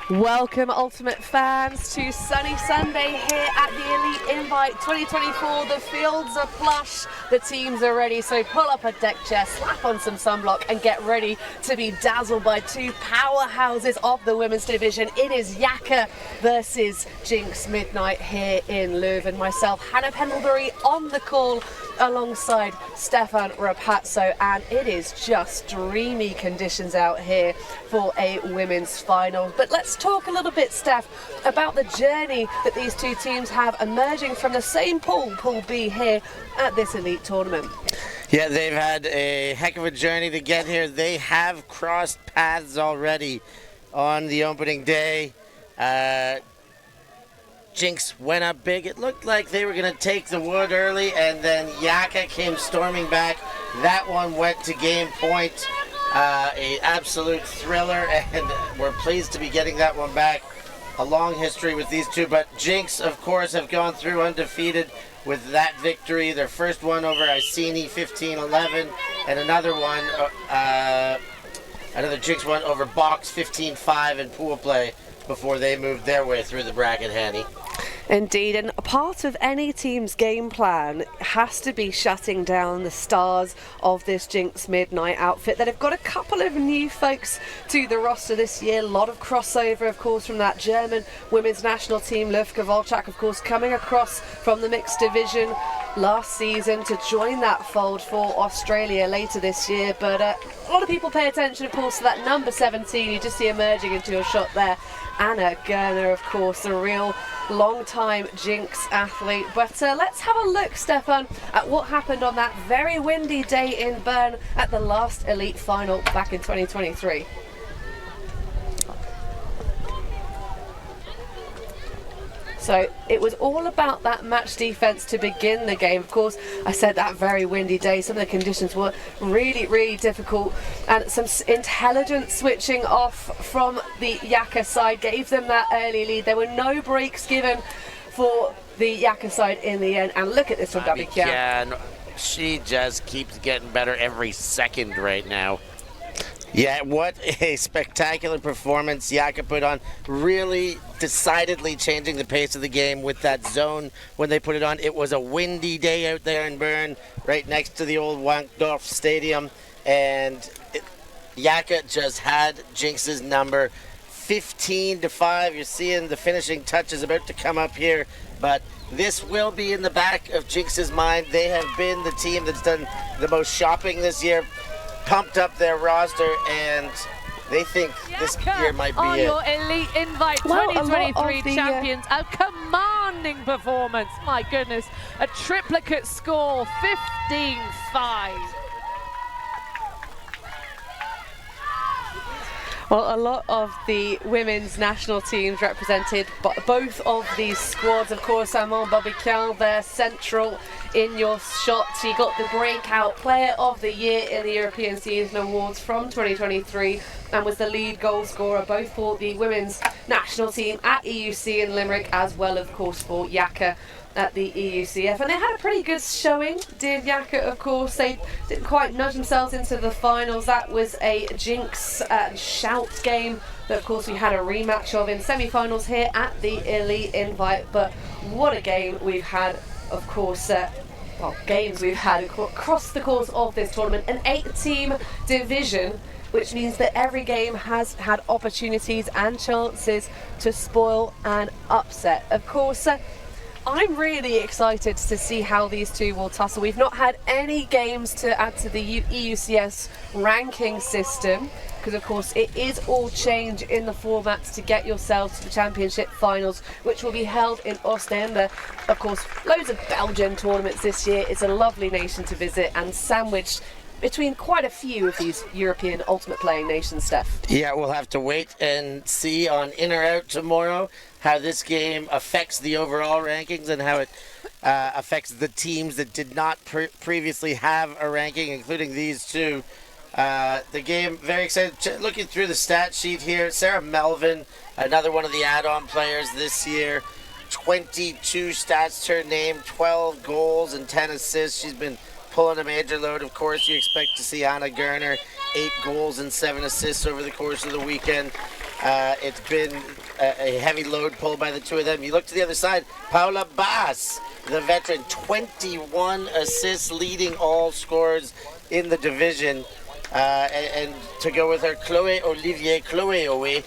Welcome, Ultimate fans, to sunny Sunday here at the Elite Invite 2024. The fields are plush, the teams are ready, so pull up a deck chair, slap on some sunblock and get ready to be dazzled by two powerhouses of the women's division. It is YAKA versus Jinx Midnight here in Leuven. Myself, Hannah Pendlebury, on the call alongside Stefan Rapazzo, and it is just dreamy conditions out here for a women's final. But let's talk a little bit, Steph, about the journey that these two teams have emerging from the same pool, Pool B, here at this elite tournament. Yeah, they've had a heck of a journey to get here. They have crossed paths already on the opening day. Jinx went up big. It looked like they were going to take the wood early, and then YAKA came storming back. That one went to game point. An absolute thriller, and we're pleased to be getting that one back. A long history with these two, but Jinx, of course, have gone through undefeated with that victory. Their first one over Iceni 15-11, and another one, another Jinx one over Box 15-5 in pool play before they moved their way through the bracket, Hanny. Indeed, and a part of any team's game plan has to be shutting down the stars of this Jinx Midnight outfit. They've got a couple of new folks to the roster this year. A lot of crossover, of course, from that German women's national team. Lufka Volchak, of course, coming across from the mixed division last season to join that fold for Australia later this year. But a lot of people pay attention, of course, to that number 17 you just see emerging into your shot there. Anna Gerner, of course, a real long-time Jinx athlete. But let's have a look, Stefan, at what happened on that very windy day in Bern at the last Elite Final back in 2023. So it was all about that match defense to begin the game. Of course, I said that very windy day. Some of the conditions were really, really difficult. And some intelligent switching off from the YAKA side gave them that early lead. There were no breaks given for the YAKA side in the end. And look at this from Babikian. She just keeps getting better every second right now. Yeah, what a spectacular performance YAKA put on. Really decidedly changing the pace of the game with that zone when they put it on. It was a windy day out there in Bern, right next to the old Wankdorf Stadium, and YAKA just had Jinx's number 15-5. You're seeing the finishing touches about to come up here, but this will be in the back of Jinx's mind. They have been the team that's done the most shopping this year, pumped up their roster, and they think this year might be on it. Your Elite Invite 2023 champions, a commanding performance, my goodness, a triplicate score, 15-5. Well, a lot of the women's national teams represented both of these squads. Of course, Amand Babikian there, central in your shots. He got the breakout player of the year in the European Season Awards from 2023 and was the lead goal scorer both for the women's national team at EUC in Limerick, as well, of course, for YAKA at the EUCF. And they had a pretty good showing, did YAKA, of course. They didn't quite nudge themselves into the finals. That was a Jinx shout game that, of course, we had a rematch of in semi-finals here at the Elite Invite. But what a game we've had, of course. Games we've had across the course of this tournament. An 8-team division, which means that every game has had opportunities and chances to spoil and upset. Of course, I'm really excited to see how these two will tussle. We've not had any games to add to the EUCS ranking system, because of course it is all change in the formats to get yourselves to the championship finals, which will be held in Ostende. Of course, loads of Belgian tournaments this year. It's a lovely nation to visit and sandwiched between quite a few of these European ultimate playing nations, Steph. Yeah, we'll have to wait and see on In or Out tomorrow how this game affects the overall rankings and how it affects the teams that did not previously have a ranking, including these two. The game, very excited. Looking through the stat sheet here, Sarah Melvin, another one of the add-on players this year. 22 stats to her name, 12 goals and 10 assists. She's been pulling a major load. Of course, you expect to see Anna Gerner, 8 goals and 7 assists over the course of the weekend. It's been a heavy load pulled by the two of them. You look to the other side, Paula Bass, the veteran, 21 assists, leading all scorers in the division. And to go with her, Chloe Owe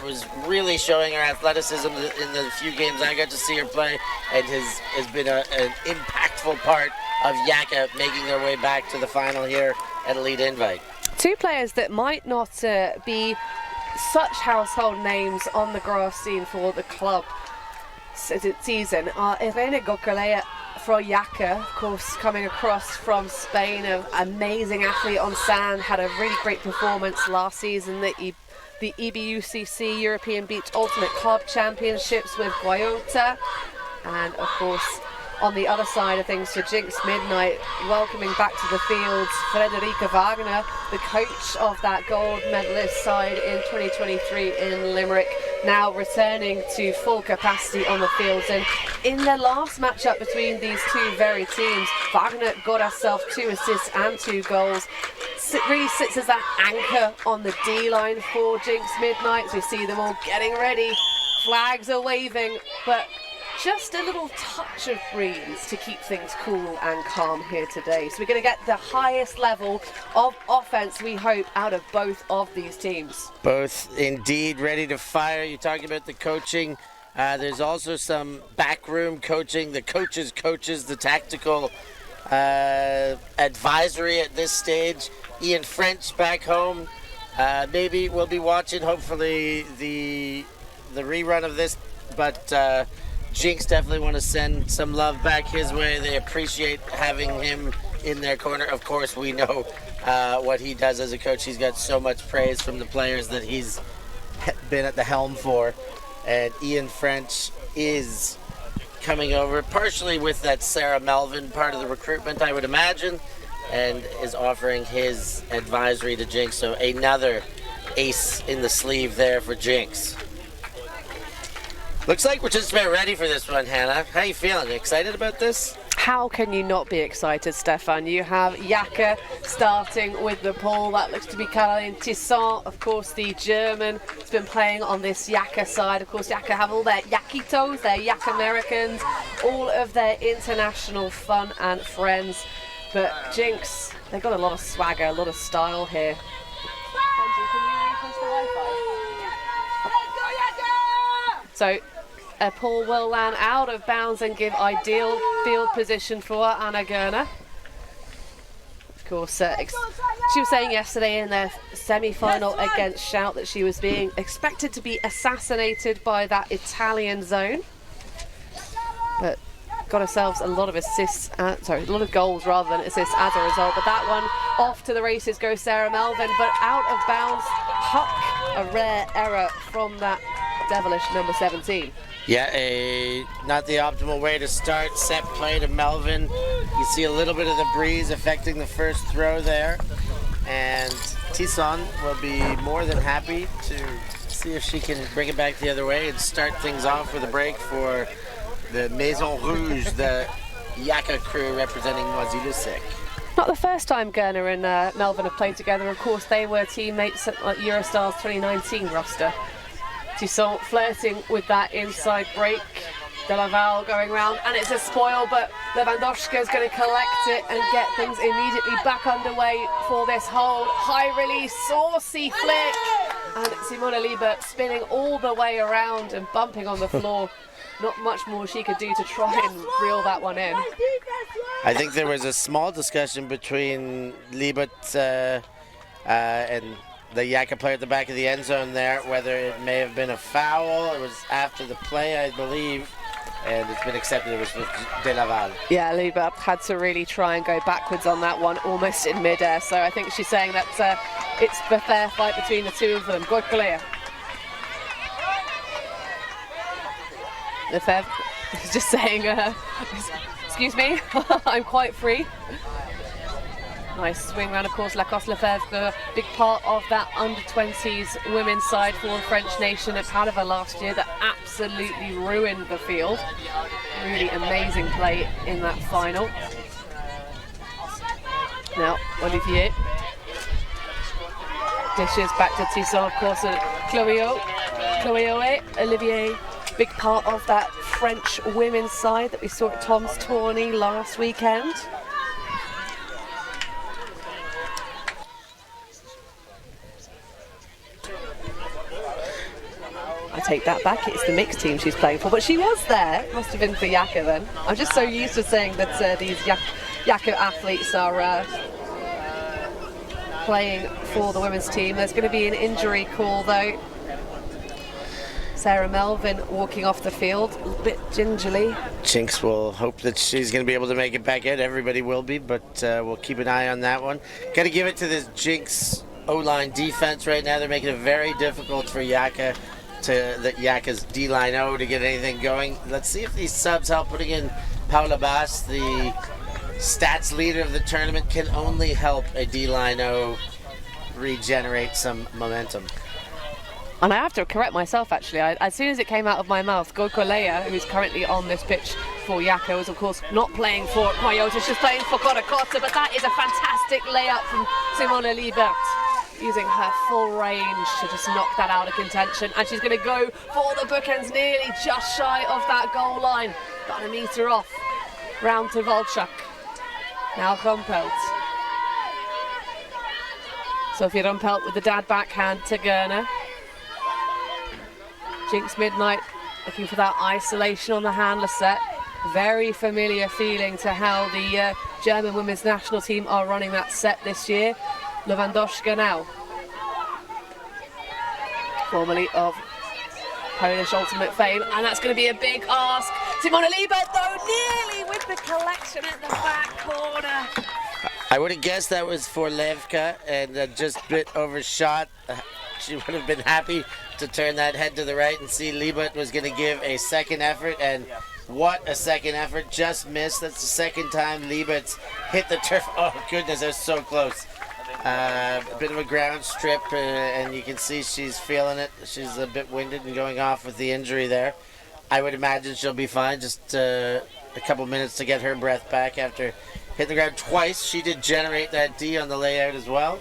was really showing her athleticism in the few games I got to see her play, and has been an impactful part of YAKA making their way back to the final here at Elite Invite. Two players that might not be such household names on the grass scene for the club season are Irene Gokalea from YAKA, of course, coming across from Spain, an amazing athlete on sand, had a really great performance last season, the EUCS European Beach Ultimate Club Championships with Guayota, and of course on the other side of things for Jinx Midnight, welcoming back to the fields Frederica Wagner, the coach of that gold medalist side in 2023 in Limerick, now returning to full capacity on the fields. And in the last matchup between these two very teams, Wagner got herself 2 assists and 2 goals. Really sits as that anchor on the D-line for Jinx Midnight. So we see them all getting ready, flags are waving, but just a little touch of breeze to keep things cool and calm here today. So we're going to get the highest level of offense, we hope, out of both of these teams. Both indeed ready to fire. You're talking about the coaching. There's also some backroom coaching, the coaches, the tactical advisory at this stage. Ian French back home. Maybe we'll be watching, hopefully, the rerun of this, but Jinx definitely want to send some love back his way. They appreciate having him in their corner. Of course, we know what he does as a coach. He's got so much praise from the players that he's been at the helm for. And Ian French is coming over, partially with that Sarah Melvin part of the recruitment, I would imagine, and is offering his advisory to Jinx. So another ace in the sleeve there for Jinx. Looks like we're just about ready for this one, Hannah. How are you feeling? Excited about this? How can you not be excited, Stefan? You have YAKA starting with the pole. That looks to be Caroline Tisson, of course, the German. Has been playing on this YAKA side. Of course, YAKA have all their Yakitos, their Yak Americans, all of their international fun and friends. But Jinx, they've got a lot of swagger, a lot of style here. Benji, can you repost the Wi-Fi? So, Paul will land out of bounds and give ideal field position for Anna Gerner. Of course, she was saying yesterday in their semi-final against Shout that she was being expected to be assassinated by that Italian zone. But got herself a lot of assists, a lot of goals rather than assists as a result. But that one, off to the races goes Sarah Melvin, but out of bounds. Huck, a rare error from that devilish number 17. Yeah, not the optimal way to start. Set play to Melvin. You see a little bit of the breeze affecting the first throw there. And Tisson will be more than happy to see if she can bring it back the other way and start things off with a break for the Maison Rouge, the YAKA crew representing Noisy-le-Sec. Not the first time Gerner and Melvin have played together. Of course, they were teammates at Eurostars 2019 roster. Tisson flirting with that inside break. De Laval going round, and it's a spoil, but Lewandowska is going to collect it and get things immediately back underway for this hold. High release, saucy flick, and Simona Liebert spinning all the way around and bumping on the floor. Not much more she could do to try and reel that one in. I think there was a small discussion between Liebert and the YAKA player at the back of the end zone there, whether it may have been a foul. It was after the play, I believe, and it's been accepted it was with De Laval. Yeah, Liebert had to really try and go backwards on that one, almost in midair. So I think she's saying that it's a fair fight between the two of them. Good clear. Lefebvre is just saying, excuse me, I'm quite free. Nice swing round, of course. Lacoste Lefebvre, big part of that under-20s women's side for the French nation at Padova last year that absolutely ruined the field. Really amazing play in that final. Now, Olivier dishes back to Tisson, of course, a Chloé Olivier, big part of that French women's side that we saw at Tom's tourney last weekend. I take that back, it's the mixed team she's playing for, but she was there. Must have been for YAKA then. I'm just so used to saying that these YAKA athletes are playing for the women's team. There's going to be an injury call though. Sarah Melvin walking off the field a little bit gingerly. Jinx will hope that she's going to be able to make it back in. Everybody will be, but we'll keep an eye on that one. Got to give it to this Jinx O-line defense right now. They're making it very difficult for YAKA's D-line O to get anything going. Let's see if these subs help. Putting in Paula Bass, the stats leader of the tournament, can only help a D-line O regenerate some momentum. And I have to correct myself actually. As soon as it came out of my mouth, Gokolea, who's currently on this pitch for YAKA, was of course not playing for Coyote, she's playing for Coracota, but that is a fantastic layup from Simone Liebert, using her full range to just knock that out of contention. And she's going to go for the bookends, nearly just shy of that goal line. About a metre off. Round to Volchak. Now Rumpelt. Sophie Rumpelt with the dad backhand to Gerner. Jinx Midnight looking for that isolation on the handler set. Very familiar feeling to how the German women's national team are running that set this year. Lewandowska now, formerly of Polish Ultimate fame, and that's going to be a big ask. Simone Liebert though, nearly with the collection in the back corner. I would have guessed that was for Levka, and just a bit overshot. She would have been happy to turn that head to the right and see Liebert was going to give a second effort, and what a second effort. Just missed. That's the second time Liebert's hit the turf. Oh goodness, that's so close. A bit of a ground strip, and you can see she's feeling it. She's a bit winded and going off with the injury there. I would imagine she'll be fine. Just a couple minutes to get her breath back after hitting the ground twice. She did generate that D on the layout as well.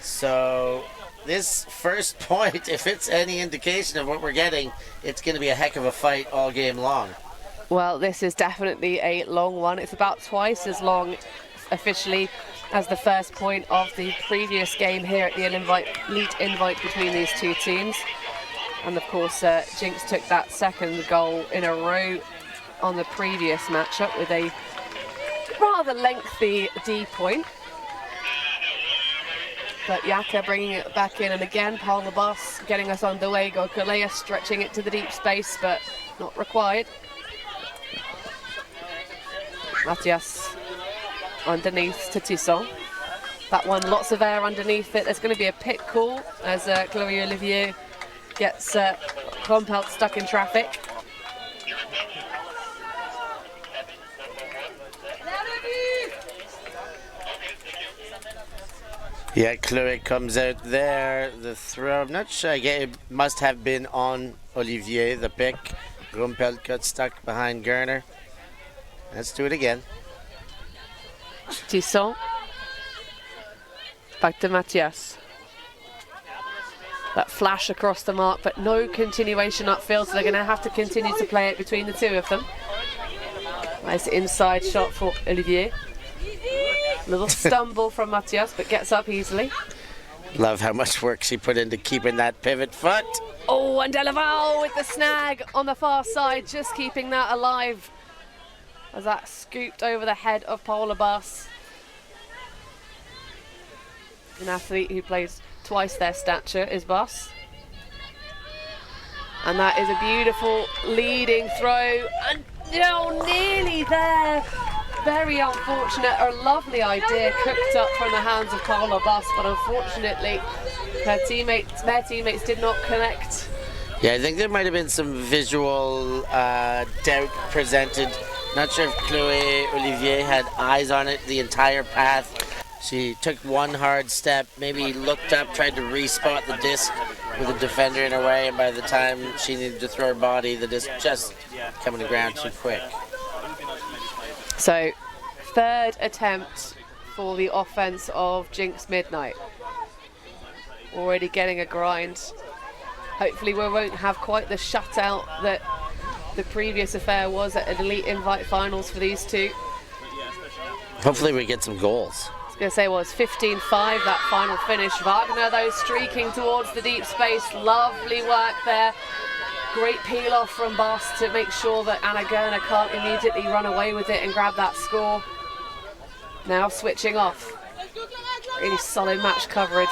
So this first point, if it's any indication of what we're getting, it's going to be a heck of a fight all game long. Well, this is definitely a long one. It's about twice as long officially as the first point of the previous game here at the elite invite between these two teams. And of course, Jinx took that second goal in a row on the previous matchup with a rather lengthy D point. But YAKA bringing it back in, and again, Paula Boss getting us underway. Gokolea stretching it to the deep space, but not required. Matthias underneath to Tisson. That one, lots of air underneath it. There's going to be a pit call as Chloé Olivier gets Rumpelt stuck in traffic. Yeah, Chloé comes out there. The throw, I'm not sure. It must have been on Olivier, the pick. Rumpelt got stuck behind Gerner. Let's do it again. Tisson. Back to Matthias. That flash across the mark, but no continuation upfield, so they're going to have to continue to play it between the two of them. Nice inside shot for Olivier. Little stumble from Matthias, but gets up easily. Love how much work she put into keeping that pivot foot. Oh, and Delaval with the snag on the far side, just keeping that alive as that scooped over the head of Paula Bass. An athlete who plays twice their stature is Bass. And that is a beautiful leading throw, and nearly there. Very unfortunate. A lovely idea cooked up from the hands of Paula Bass, but unfortunately their teammates did not connect. Yeah, I think there might have been some visual doubt presented. Not sure if Chloé Olivier had eyes on it the entire path. She took one hard step, maybe looked up, tried to respot the disc with a defender in her way, and by the time she needed to throw her body, the disc just coming to ground too quick. So, third attempt for the offense of Jinx Midnight. Already getting a grind Hopefully we won't have quite the shutout that the previous affair was at an Elite Invite Finals for these two. Hopefully we get some goals. I was going to say, well, it's 15-5, that final finish. Wagner, though, streaking towards the deep space. Lovely work there. Great peel off from Boss to make sure that Anna Gerner can't immediately run away with it and grab that score. Now switching off. Really solid match coverage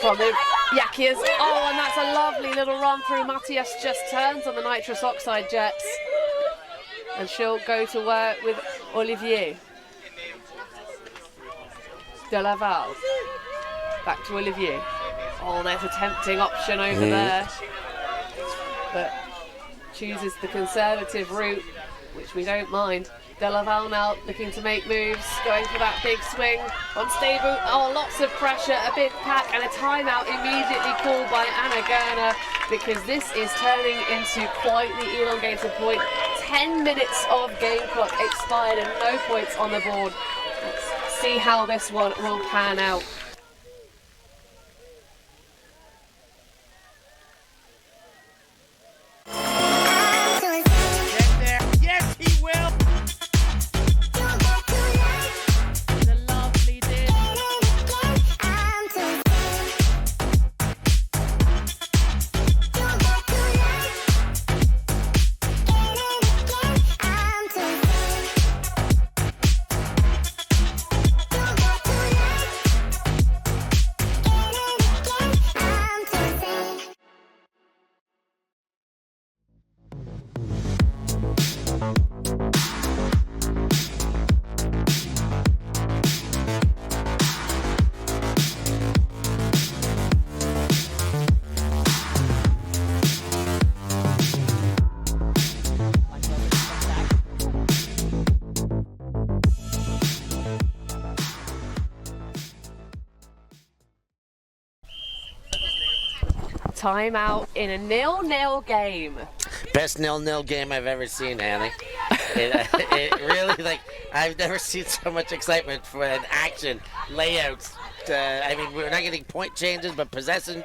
from the Yakias. Oh, and that's a lovely little run through. Matthias just turns on the nitrous oxide jets. And she'll go to work with Olivier. De Laval. Back to Olivier. Oh, there's a tempting option over there. But chooses the conservative route, which we don't mind. De Laval now looking to make moves, going for that big swing. Unstable, oh, lots of pressure, a big pack, and a timeout immediately called by Anna Gerner, because this is turning into quite the elongated point. 10 minutes of game clock expired and no points on the board. Let's see how this one will pan out. Timeout in a 0-0 game. Best 0-0 game I've ever seen, Annie. It really, like, I've never seen so much excitement for an action, layouts. I mean, we're not getting point changes, but possession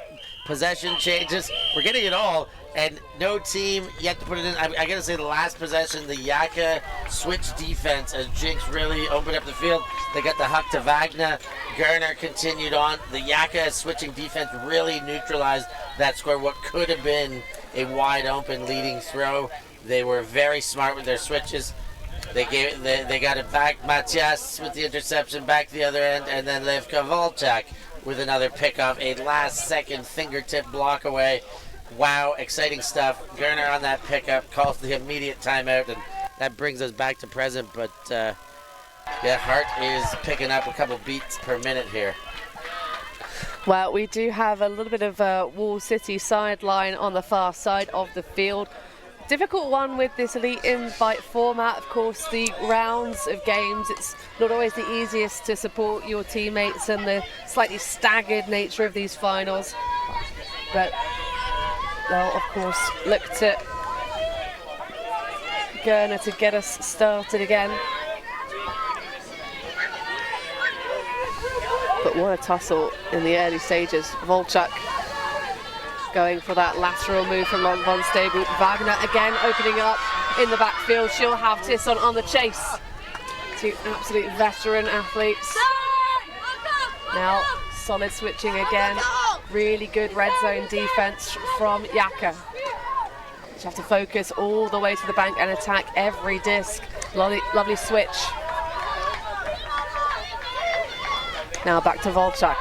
changes. We're getting it all, and no team yet to put it in. I gotta say, the last possession, the YAKA switch defense as Jinx really opened up the field. They got the huck to Wagner. Gerner continued on. The YAKA switching defense really neutralized that score, what could have been a wide open leading throw. They were very smart with their switches. They got it back. Matthias with the interception back to the other end, and then Lev Kovalchuk with another pickoff, a last-second fingertip block away. Wow, exciting stuff. Gerner on that pickup calls the immediate timeout, and that brings us back to present. But yeah, Hart is picking up a couple beats per minute here. Well, we do have a little bit of a Wall City sideline on the far side of the field. Difficult one with this Elite Invite format. Of course, the rounds of games, it's not always the easiest to support your teammates and the slightly staggered nature of these finals. But they'll, of course, look to Gerner to get us started again. But what a tussle in the early stages. Volchuk going for that lateral move from Von Stable. Wagner again opening up in the backfield. She'll have Tisson on the chase. Two absolute veteran athletes. Now solid switching again. Really good red zone defense from YAKA. She have to focus all the way to the bank and attack every disc. Lovely switch. Now back to Volchuk.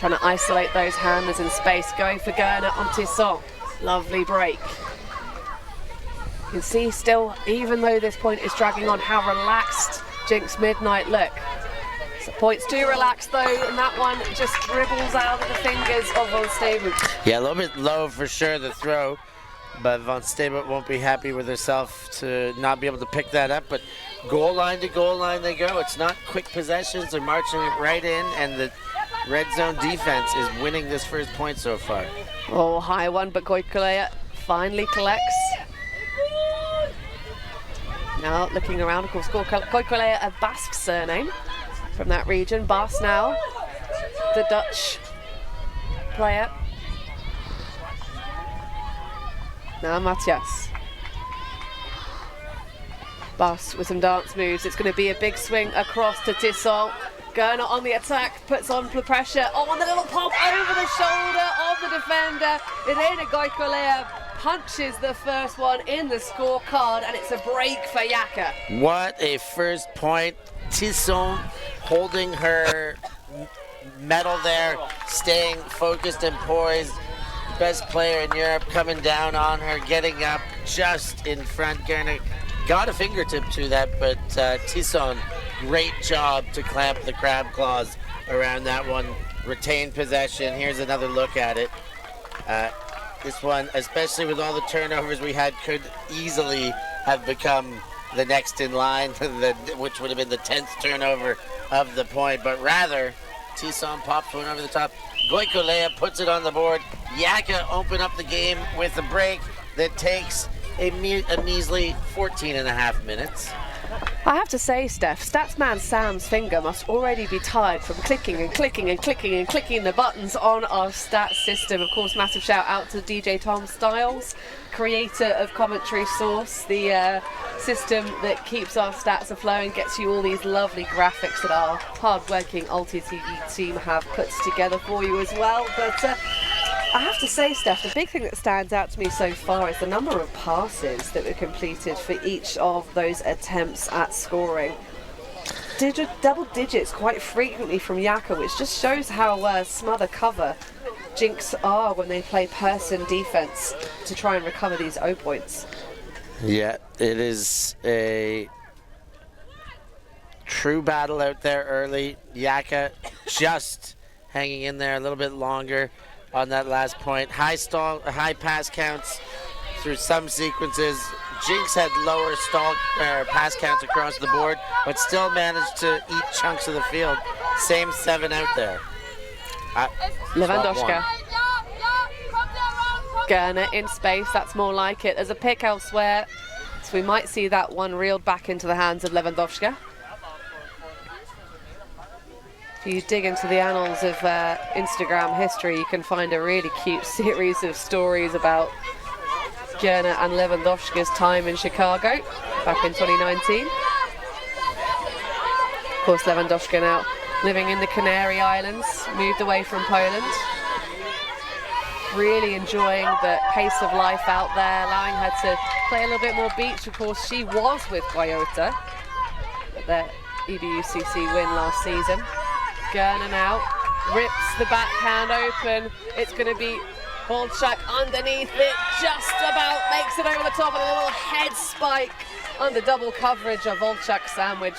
Trying to isolate those handlers in space. Going for Gerner on Tisson. Lovely break. You can see still, even though this point is dragging on, how relaxed Jinx Midnight look. So points too relaxed though, and that one just dribbles out of the fingers of Von Stable. Yeah, a little bit low for sure, the throw. But Von Stable won't be happy with herself to not be able to pick that up. But goal line to goal line they go. It's not quick possessions. They're marching it right in, and the red zone defense is winning this first point so far. Oh, high one, but Goikolea finally collects. Now looking around, of course, Goikolea, a Basque surname from that region. Bas now, the Dutch player. Now Matthias. Bus with some dance moves. It's going to be a big swing across to Tisson. Gerner on the attack, puts on the pressure. Oh, and the little pop over the shoulder of the defender. Irene Goicolea punches the first one in the scorecard, and it's a break for YAKA. What a first point. Tisson holding her medal there, staying focused and poised. Best player in Europe coming down on her, getting up just in front. Gerner got a fingertip to that, but Tisson, great job to clamp the crab claws around that one. Retained possession. Here's another look at it. This one, especially with all the turnovers we had, could easily have become the next in line, which would have been the 10th turnover of the point, but rather Tisson pops one over the top. Goicolea puts it on the board. YAKA open up the game with a break that takes a measly 14 and a half minutes. I have to say, Steph, Statsman Sam's finger must already be tired from clicking and clicking and clicking and clicking the buttons on our stats system. Of course, massive shout out to DJ Tom Styles, creator of Commentary Source, the system that keeps our stats aflow and gets you all these lovely graphics that our hard-working Ulti TV team have put together for you as well. But I have to say, Steph, the big thing that stands out to me so far is the number of passes that were completed for each of those attempts at scoring. Double digits quite frequently from YAKA, which just shows how smother cover Jinx are when they play person defense to try and recover these O points. Yeah, it is a true battle out there early. YAKA just hanging in there a little bit longer on that last point. High pass counts through some sequences. Jinx had lower pass counts across the board, but still managed to eat chunks of the field. Same 7 out there. Lewandowska. Gerner in space, that's more like it. There's a pick elsewhere, so we might see that one reeled back into the hands of Lewandowska. If you dig into the annals of Instagram history, you can find a really cute series of stories about Gerner and Lewandowska's time in Chicago back in 2019. Of course, Lewandowska now living in the Canary Islands, moved away from Poland. Really enjoying the pace of life out there, allowing her to play a little bit more beach. Of course, she was with Toyota at their EUCS win last season. Gerner now rips the backhand open. It's going to be Volchak underneath it, just about makes it over the top, and a little head spike under double coverage of Volchak's sandwich.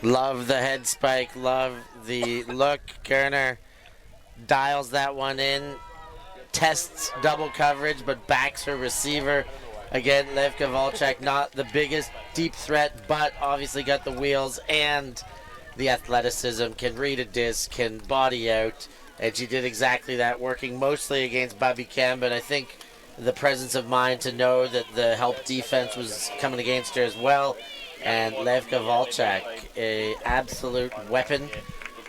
Love the head spike, love the look. Gerner dials that one in, tests double coverage, but backs her receiver. Again, Levka Volchak, not the biggest deep threat, but obviously got the wheels and the athleticism, can read a disc, can body out, and she did exactly that, working mostly against Babi Kemba, but I think the presence of mind to know that the help defense was coming against her as well. And Levka Volchak, a absolute weapon,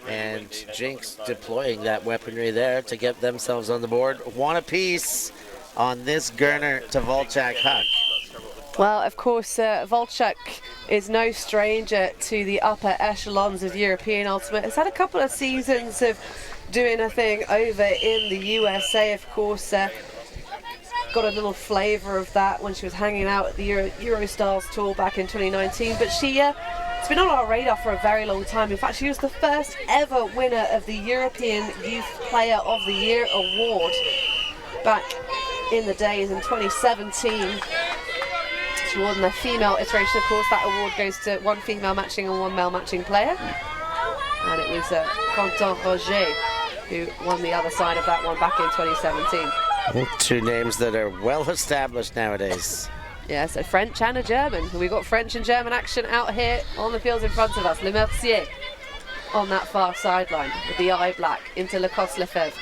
and Jinx deploying that weaponry there to get themselves on the board. One apiece on this Gerner to Volchak huck. Well, of course, Volchak is no stranger to the upper echelons of European Ultimate. Has had a couple of seasons of doing a thing over in the USA, of course. Got a little flavour of that when she was hanging out at the Eurostars tour back in 2019. But it's been on our radar for a very long time. In fact, she was the first ever winner of the European Youth Player of the Year award back in the days in 2017. She won the female iteration. Of course, that award goes to one female matching and one male matching player. And it was Quentin Roger who won the other side of that one back in 2017. Two names that are well established nowadays. Yeah, so French and a German. We've got French and German action out here on the fields in front of us. Le Mercier on that far sideline with the eye black into Lacoste Lefebvre.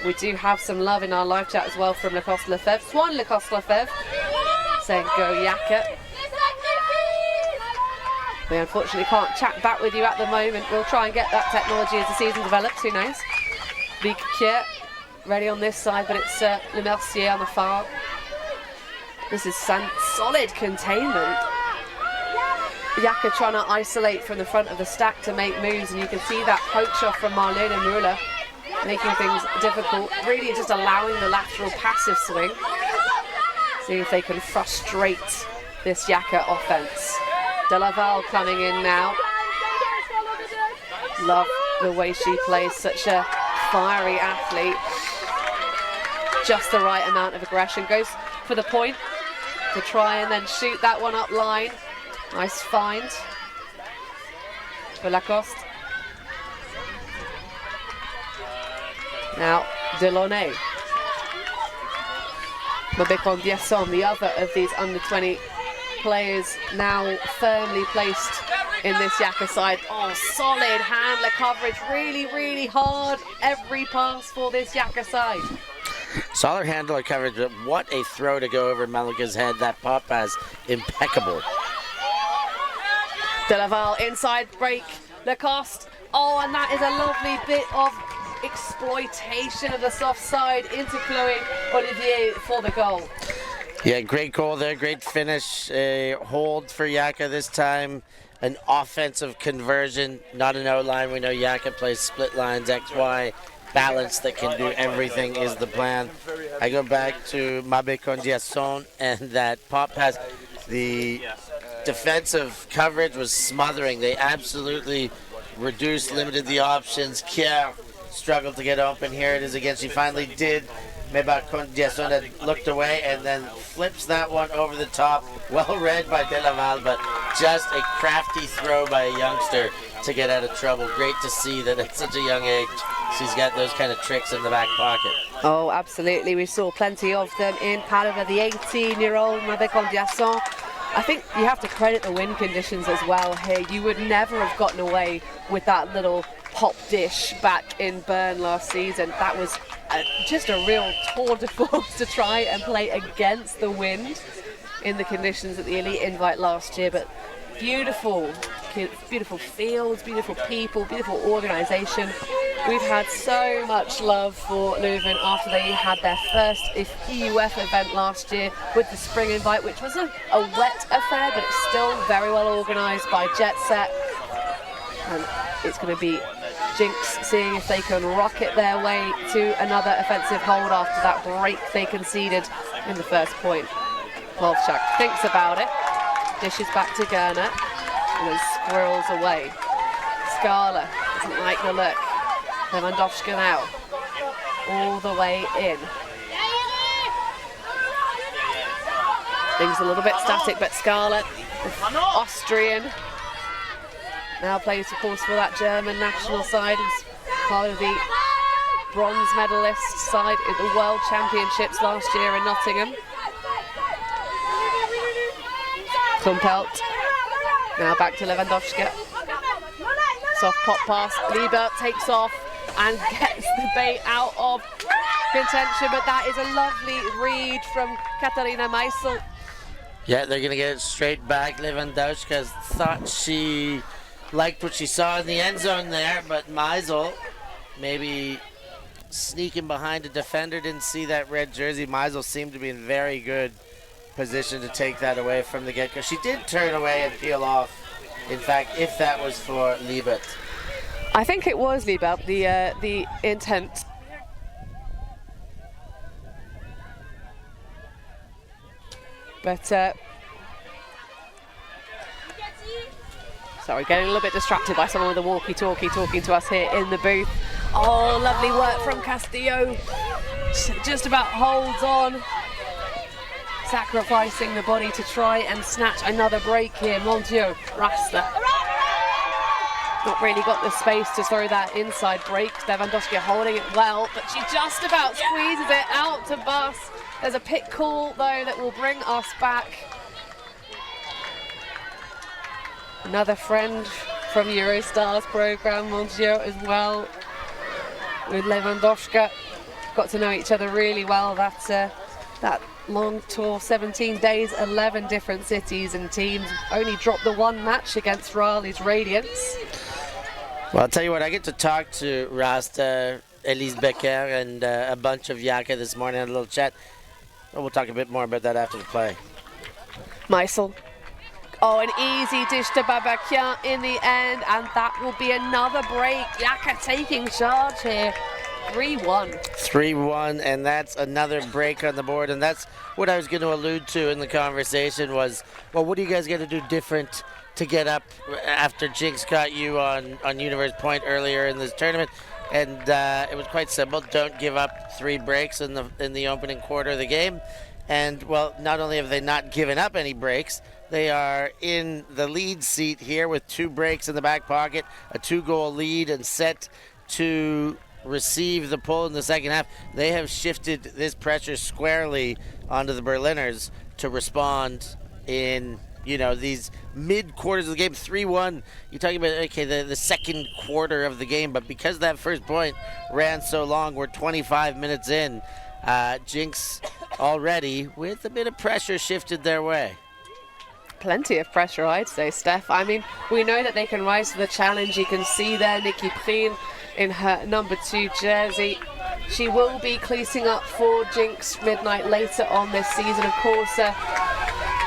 We do have some love in our live chat as well from Lacoste Lefebvre. Swan Lacoste Lefebvre saying go YAKA. We unfortunately can't chat back with you at the moment. We'll try and get that technology as the season develops, who knows. Big Kier ready on this side, but it's Le Mercier on the far. This is solid containment. YAKA trying to isolate from the front of the stack to make moves, and you can see that poach off from Marlene Müller, making things difficult, really just allowing the lateral passive swing. See if they can frustrate this YAKA offense. De Laval coming in now. Love the way she plays, such a fiery athlete. Just the right amount of aggression. Goes for the point to try and then shoot that one up line. Nice find for Lacoste. Now Delaunay. Mabekon Diasson, the other of these under 20 players, now firmly placed in this YAKA side. Oh, solid handler coverage, really hard every pass for this YAKA side. Solid handler coverage, but what a throw to go over Malika's head. That pop pass, impeccable. De Laval inside break, Lacoste. Oh, and that is a lovely bit of exploitation of the soft side into Chloe Olivier for the goal. Yeah, great goal there, great finish. Hold for YAKA this time. An offensive conversion, not an outline. We know YAKA plays split lines, XY, balance that can do everything is the plan. I go back to Mabekon Diasson and that pop pass. The defensive coverage was smothering. They absolutely reduced, limited the options. Kier struggled to get open. Here it is again. She finally did. Mabekon Diasson had looked away and then flips that one over the top. Well read by De Laval, but just a crafty throw by a youngster to get out of trouble. Great to see that at such a young age she's got those kind of tricks in the back pocket. Oh, absolutely. We saw plenty of them in Padova. The 18-year-old Mabekon Diasson. I think you have to credit the wind conditions as well here. You would never have gotten away with that little pop dish back in Bern last season. That was just a real tour de force to try and play against the wind in the conditions at the Elite Invite last year. But beautiful fields, beautiful people, beautiful organisation. We've had so much love for Leuven after they had their first EUF event last year with the Spring Invite, which was a wet affair, but it's still very well organised by Jet Set. And it's going to be Jinx seeing if they can rocket their way to another offensive hold after that break they conceded in the first point. Wolfchuk thinks about it, dishes back to Gerner, and then squirrels away. Scala doesn't like the look. Lewandowska now, all the way in. Things a little bit static, but Scala, Austrian, now plays, of course, for that German national side. He's part of the bronze medalist side at the World Championships last year in Nottingham. Kumpelt, now back to Lewandowska. Soft pop pass, Lieber takes off and gets the bait out of contention, but that is a lovely read from Katharina Meisel. Yeah, they're going to get it straight back. Lewandowska thought she liked what she saw in the end zone there, but Meisel maybe sneaking behind a defender, didn't see that red jersey. Meisel seemed to be in very good position to take that away from the get-go. She did turn away and peel off. In fact, if that was for Liebert. I think it was Liebert, the intent. But, sorry, getting a little bit distracted by someone with a walkie-talkie talking to us here in the booth. Oh, lovely work from Castillo. Just about holds on. Sacrificing the body to try and snatch another break here. Mon Dieu, Rasta. Not really got the space to throw that inside break. Lewandowski holding it well, but she just about squeezes it out to Bus. There's a pit call, though, that will bring us back. Another friend from Eurostars program, Mon Dieu, as well, with Lewandowska. Got to know each other really well. That long tour, 17 days, 11 different cities and teams. Only dropped the one match against Raleigh's Radiance. Well, I'll tell you what, I get to talk to Rasta, Elise Becker, and a bunch of YAKA this morning, had a little chat. we'll talk a bit more about that after the play. Meisel. Oh, an easy dish to Babakian in the end, and that will be another break. YAKA taking charge here. 3-1. 3-1, and that's another break on the board, and that's what I was going to allude to in the conversation was, well, what are you guys going to do different to get up after Jinx got you on Universe Point earlier in this tournament? And it was quite simple. Don't give up 3 breaks in the opening quarter of the game. And, well, not only have they not given up any breaks, they are in the lead seat here with 2 breaks in the back pocket, a 2-goal lead, and set to receive the pull in the second half. They have shifted this pressure squarely onto the Berliners to respond in, these mid-quarters of the game. 3-1, you're talking about, okay, the second quarter of the game, but because that first point ran so long, we're 25 minutes in, Jinx already with a bit of pressure shifted their way. Plenty of pressure, I'd say, Steph. I mean, we know that they can rise to the challenge. You can see there Nikki Prien in her number 2 jersey. She will be cleating up for Jinx Midnight later on this season, of course.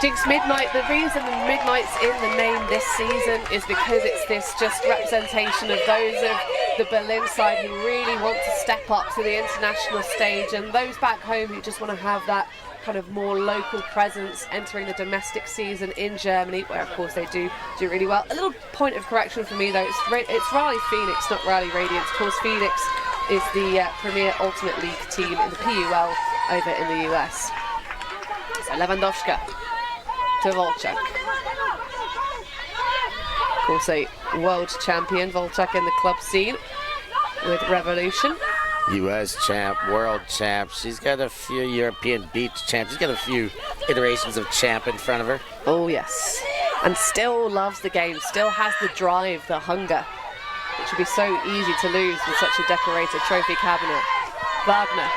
Jinx Midnight, the reason Midnight's in the name this season is because it's this just representation of those of the Berlin side who really want to step up to the international stage, and those back home who just want to have that kind of more local presence entering the domestic season in Germany, where of course they do really well. A little point of correction for me though, it's Rally Phoenix, not Rally Radiance. Of course, Phoenix is the premier Ultimate League team in the PUL over in the US. So Lewandowska to Volchak. Of course, a world champion, Volchak in the club scene with Revolution. U.S. champ, world champ. She's got a few European beach champs. She's got a few iterations of champ in front of her. Oh, yes. And still loves the game, still has the drive, the hunger. It should be so easy to lose with such a decorated trophy cabinet. Wagner.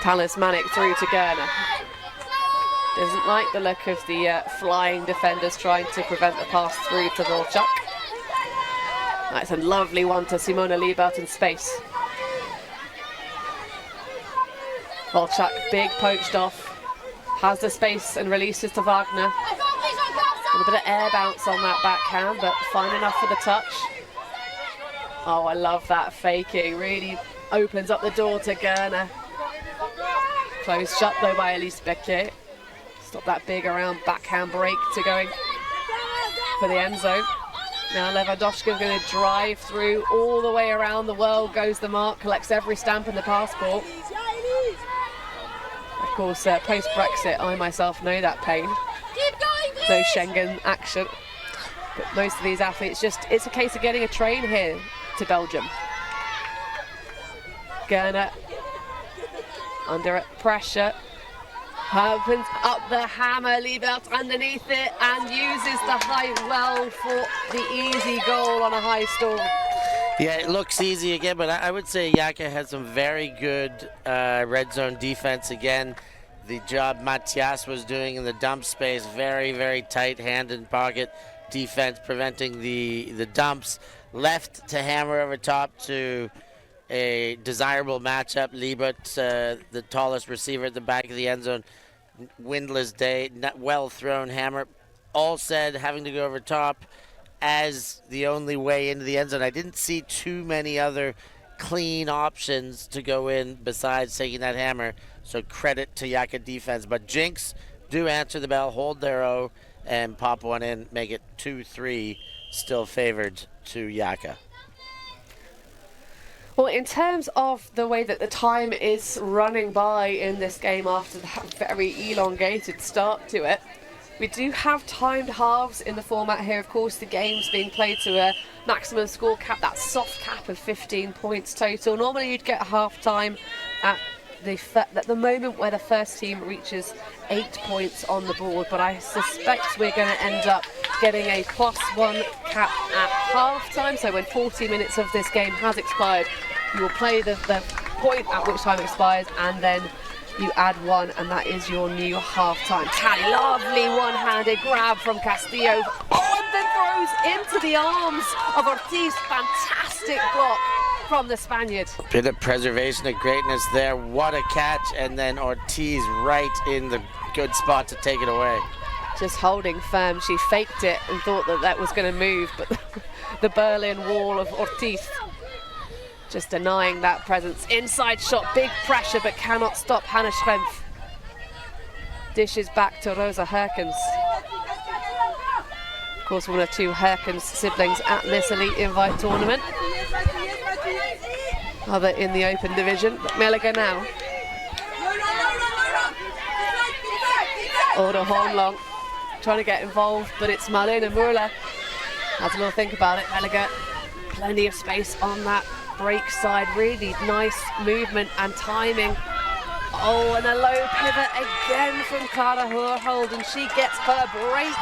Talismanic through to Gerner. Doesn't like the look of the flying defenders trying to prevent the pass through to Volchak. That's a lovely one to Simona Liebert in space. Volchak, big poached off. Has the space and releases to Wagner. A little bit of air bounce on that backhand, but fine enough for the touch. Oh, I love that faking. Really opens up the door to Gerner. Closed shut though by Elise Becquet. Stop that big around backhand break to going for the end zone. Now Lewandowska is going to drive through all the way around the world, goes the mark, collects every stamp in the passport. Of course, post-Brexit, I myself know that pain. No Schengen action. But most of these athletes, it's a case of getting a train here to Belgium. Gerner under pressure. Opens up the hammer, Liebert underneath it, and uses the height well for the easy goal on a high stall. Yeah, it looks easy again, but I would say YAKA has some very good red zone defense again. The job Matias was doing in the dump space, very, very tight hand and pocket defense, preventing the dumps. Left to hammer over top to a desirable matchup. Liebert, the tallest receiver at the back of the end zone. Windless day, not well thrown hammer. All said, having to go over top as the only way into the end zone. I didn't see too many other clean options to go in besides taking that hammer. So credit to YAKA defense. But Jinx do answer the bell, hold their O, and pop one in, make it 2-3, still favored to YAKA. Well, in terms of the way that the time is running by in this game after that very elongated start to it, we do have timed halves in the format here. Of course, the game's being played to a maximum score cap, that soft cap of 15 points total. Normally you'd get half time at the moment where the first team reaches 8 points on the board, but I suspect we're going to end up getting a +1 cap at half time. So when 40 minutes of this game has expired, you will play the point at which time it expires, and then you add 1, and that is your new half time tally. Lovely one-handed grab from Castillo, and then throws into the arms of Ortiz. Fantastic block from the Spaniard. Bit of preservation of greatness there. What a catch. And then Ortiz right in the good spot to take it away. Just holding firm. She faked it and thought that that was going to move, but the Berlin Wall of Ortiz just denying that presence. Inside shot, big pressure, but cannot stop Hannah Schrempf. Dishes back to Rosa Herkens. Of course, one of two Herkens siblings at this Elite Invite tournament. Other in the open division, but Meliga now. Oda Hornlong trying to get involved, but it's Marlene Murla. Has a little think about it. Meliga, plenty of space on that break side. Really nice movement and timing. Oh, and a low pivot again from Clara Herhold, and she gets her break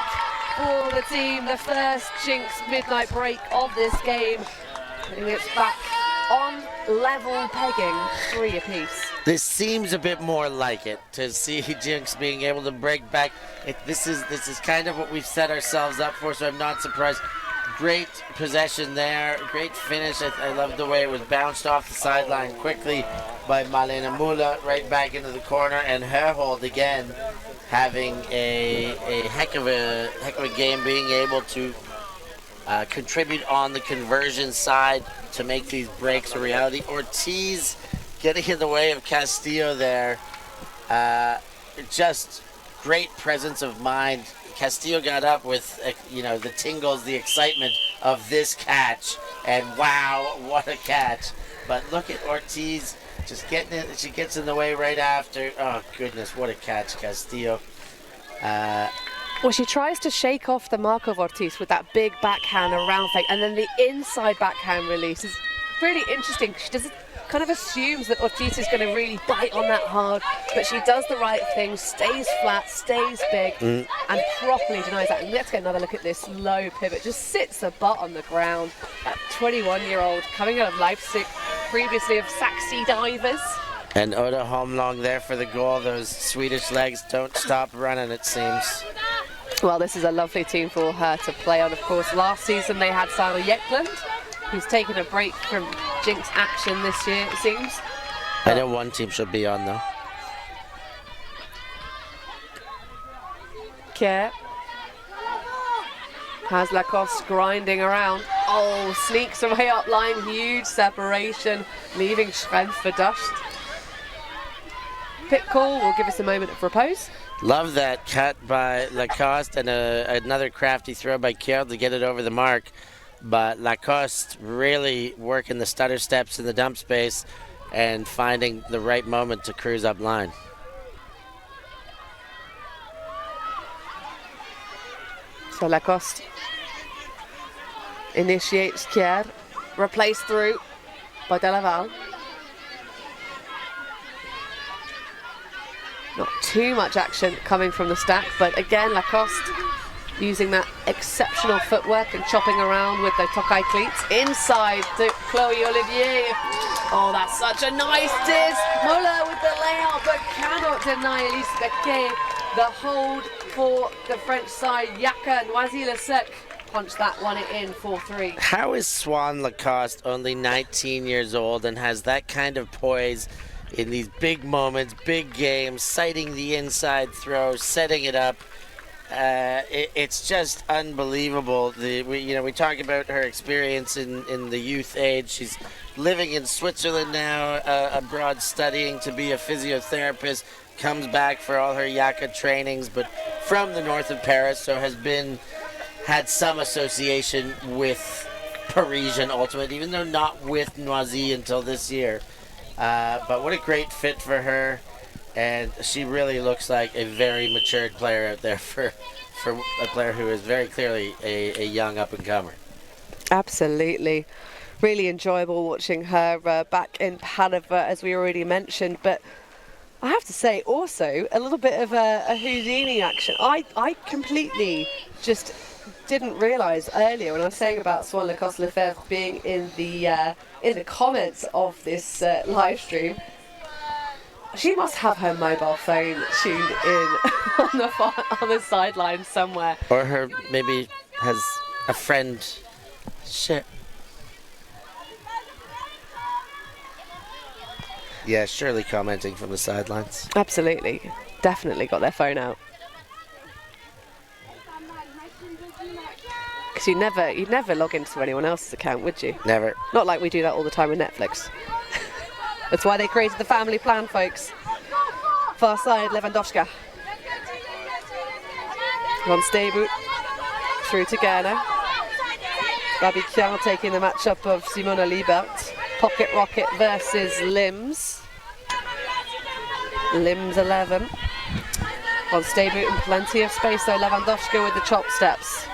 for the team. The first Jinx midnight break of this game. Putting it back on level pegging, 3 apiece. This seems a bit more like it, to see Jinx being able to break back. This is kind of what we've set ourselves up for, so I'm not surprised. Great possession there, great finish. I love the way it was bounced off the sideline quickly by Malena Mula, right back into the corner, and Herhold again having a heck of a game, being able to contribute on the conversion side to make these breaks a reality. Ortiz getting in the way of Castillo there. Just great presence of mind. Castillo got up with, the tingles, the excitement of this catch, and wow, what a catch. But look at Ortiz just getting it. She gets in the way right after. Oh, goodness, what a catch, Castillo. Well, she tries to shake off the mark of Ortiz with that big backhand around fake, and then the inside backhand release is really interesting. She doesn't kind of assumes that Ortiz is going to really bite on that hard, but she does the right thing, stays flat, stays big, and properly denies that. And let's get another look at this low pivot. Just sits the butt on the ground. That 21-year-old coming out of Leipzig, previously of Saxi Divers. And Oda Holmlong there for the goal. Those Swedish legs don't stop running, it seems. Well, this is a lovely team for her to play on. Of course, last season they had Sarah Yekland, who's taken a break from Jinx action this year, it seems. I know one team should be on, though. Kier has Lacoste grinding around. Oh, sneaks away up line, huge separation, leaving Schrempf for dust. Pit call will give us a moment of repose. Love that cut by Lacoste and another crafty throw by Kier to get it over the mark. But Lacoste really working the stutter steps in the dump space and finding the right moment to cruise up line. So Lacoste initiates Kier, replaced through by Delaval. Not too much action coming from the stack, but again Lacoste using that exceptional footwork and chopping around with the Tokai cleats. Inside to Chloe Olivier. Oh, that's such a nice diss. Muller with the layout, but cannot deny Elise Becquet. The hold for the French side. YAKA and Noisy-le-Sec punched that one in 4-3. How is Swan Lacoste only 19 years old and has that kind of poise in these big moments, big games, sighting the inside throw, setting it up? It's just unbelievable. We talk about her experience in the youth age. She's living in Switzerland now, abroad studying to be a physiotherapist, comes back for all her YAKA trainings, but from the north of Paris, so had some association with Parisian Ultimate, even though not with Noisy until this year. But what a great fit for her. And she really looks like a very matured player out there for a player who is very clearly a young up-and-comer. Absolutely. Really enjoyable watching her back in Padova, as we already mentioned. But I have to say, also, a little bit of a Houdini action. I completely just didn't realise earlier when I was saying about Swan Lacoste Lefebvre being in the comments of this live stream. She must have her mobile phone tuned in on the sideline somewhere. Or her maybe has a friend. Shit. Yeah, surely commenting from the sidelines. Absolutely. Definitely got their phone out. Because you'd never log into anyone else's account, would you? Never. Not like we do that all the time with Netflix. That's why they created the family plan, folks. Far side, Lewandowska. Von Steyboot through to Gerner. Babiquian taking the matchup of Simona Liebert. Pocket Rocket versus Limbs. Limbs 11. Von Steyboot in plenty of space though. Lewandowska with the chop steps.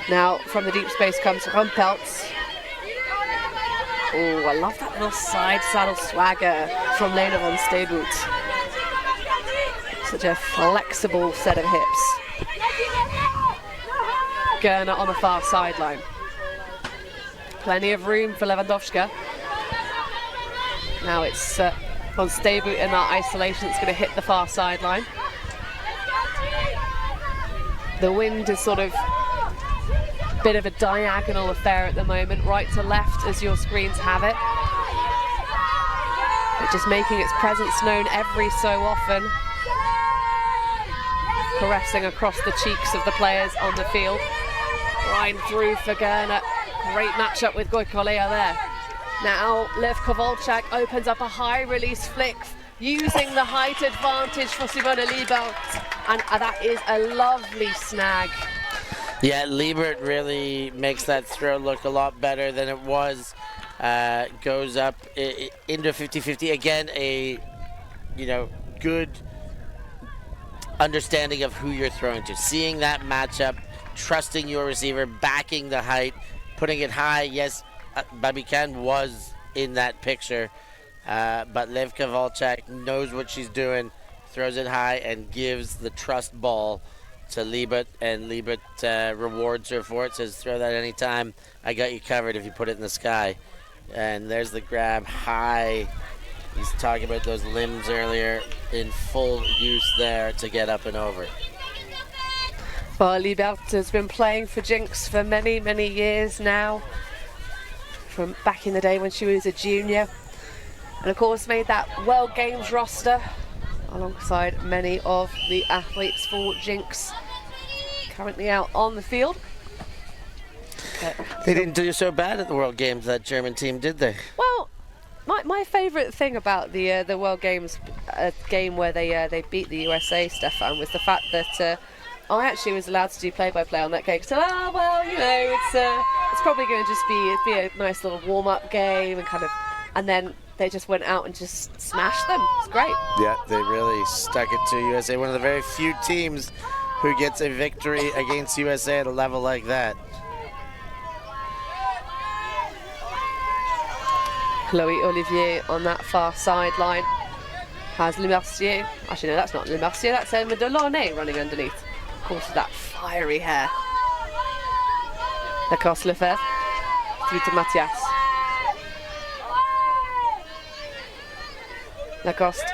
Now from the deep space comes Rumpelt. Oh, I love that little side saddle swagger from Lena Von Steyboot. Such a flexible set of hips. Gerner on the far sideline. Plenty of room for Lewandowska. Now it's Von Steyboot in that isolation. It's going to hit the far sideline. The wind is sort of a bit of a diagonal affair at the moment, right to left as your screens have it. But just making its presence known every so often. Caressing across the cheeks of the players on the field. Grind through for Gerner. Great matchup with Goikolea there. Now Lev Kovalchuk opens up a high release flick using the height advantage for Simona Liebert, and that is a lovely snag. Yeah, Liebert really makes that throw look a lot better than it was. Goes up into 50-50. Again, a good understanding of who you're throwing to. Seeing that matchup, trusting your receiver, backing the height, putting it high. Yes, Babican was in that picture, but Lev Kovalchuk knows what she's doing, throws it high, and gives the trust ball to Liebert, and Liebert rewards her for it, says throw that anytime, I got you covered if you put it in the sky. And there's the grab high. He's talking about those limbs earlier, in full use there to get up and over. Well, Liebert has been playing for Jinx for many, many years now, from back in the day when she was a junior, and of course made that World Games roster alongside many of the athletes for Jinx currently out on the field. They didn't do so bad at the World Games, that German team, did they? Well, my favourite thing about the World Games game where they beat the USA, Stefan, was the fact that I actually was allowed to do play-by-play on that game. So, it's probably going to just be a nice little warm-up game, and then they just went out and just smashed them. It's great. Yeah, they really stuck it to USA. One of the very few teams who gets a victory against USA at a level like that. Chloe Olivier on that far sideline has Le Mercier. Actually, no, that's not Le Mercier, that's Emma Delaunay running underneath. Of course, with that fiery hair. Lacoste Lefebvre through to Mathias. Lacoste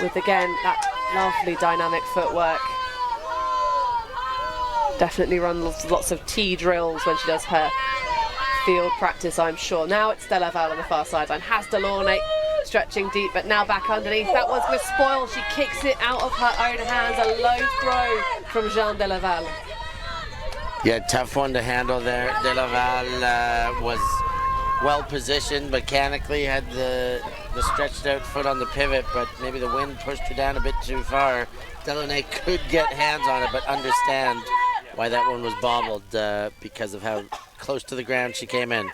with, again, that lovely dynamic footwork. Definitely runs lots of T drills when she does her field practice, I'm sure. Now it's Delaval on the far sideline. Has Delaunay stretching deep, but now back underneath. That was going to spoil. She kicks it out of her own hands. A low throw from Jean Delaval. Yeah, tough one to handle there. Delaval was well positioned mechanically, had the stretched out foot on the pivot, but maybe the wind pushed her down a bit too far. Delaunay could get hands on it, but understand why that one was bobbled because of how close to the ground she came in.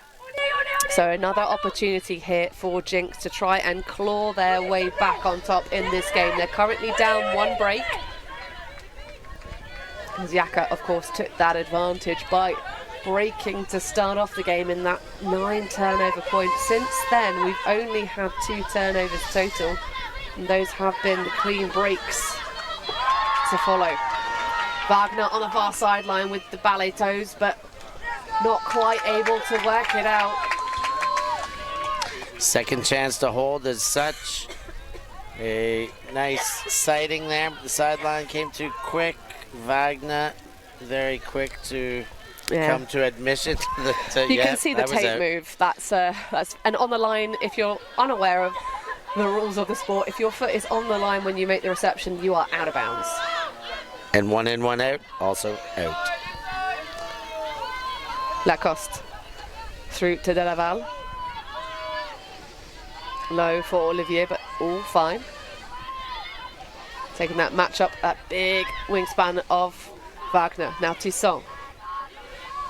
So another opportunity here for Jinx to try and claw their way back on top in this game. They're currently down one break. As YAKA, of course, took that advantage by breaking to start off the game in that 9 turnover point. Since then, we've only had 2 turnovers total, and those have been the clean breaks to follow. Wagner on the far sideline with the ballet toes, but not quite able to work it out. Second chance to hold as such. A nice sighting there, but the sideline came too quick. Wagner very quick to come to admission that you can see the tape move. That's and on the line. If you're unaware of the rules of the sport, if your foot is on the line when you make the reception, you are out of bounds. And 1 in, 1 out, also out. Lacoste through to Delaval. Low for Olivier, but all fine. Taking that matchup, that big wingspan of Wagner. Now Toussaint.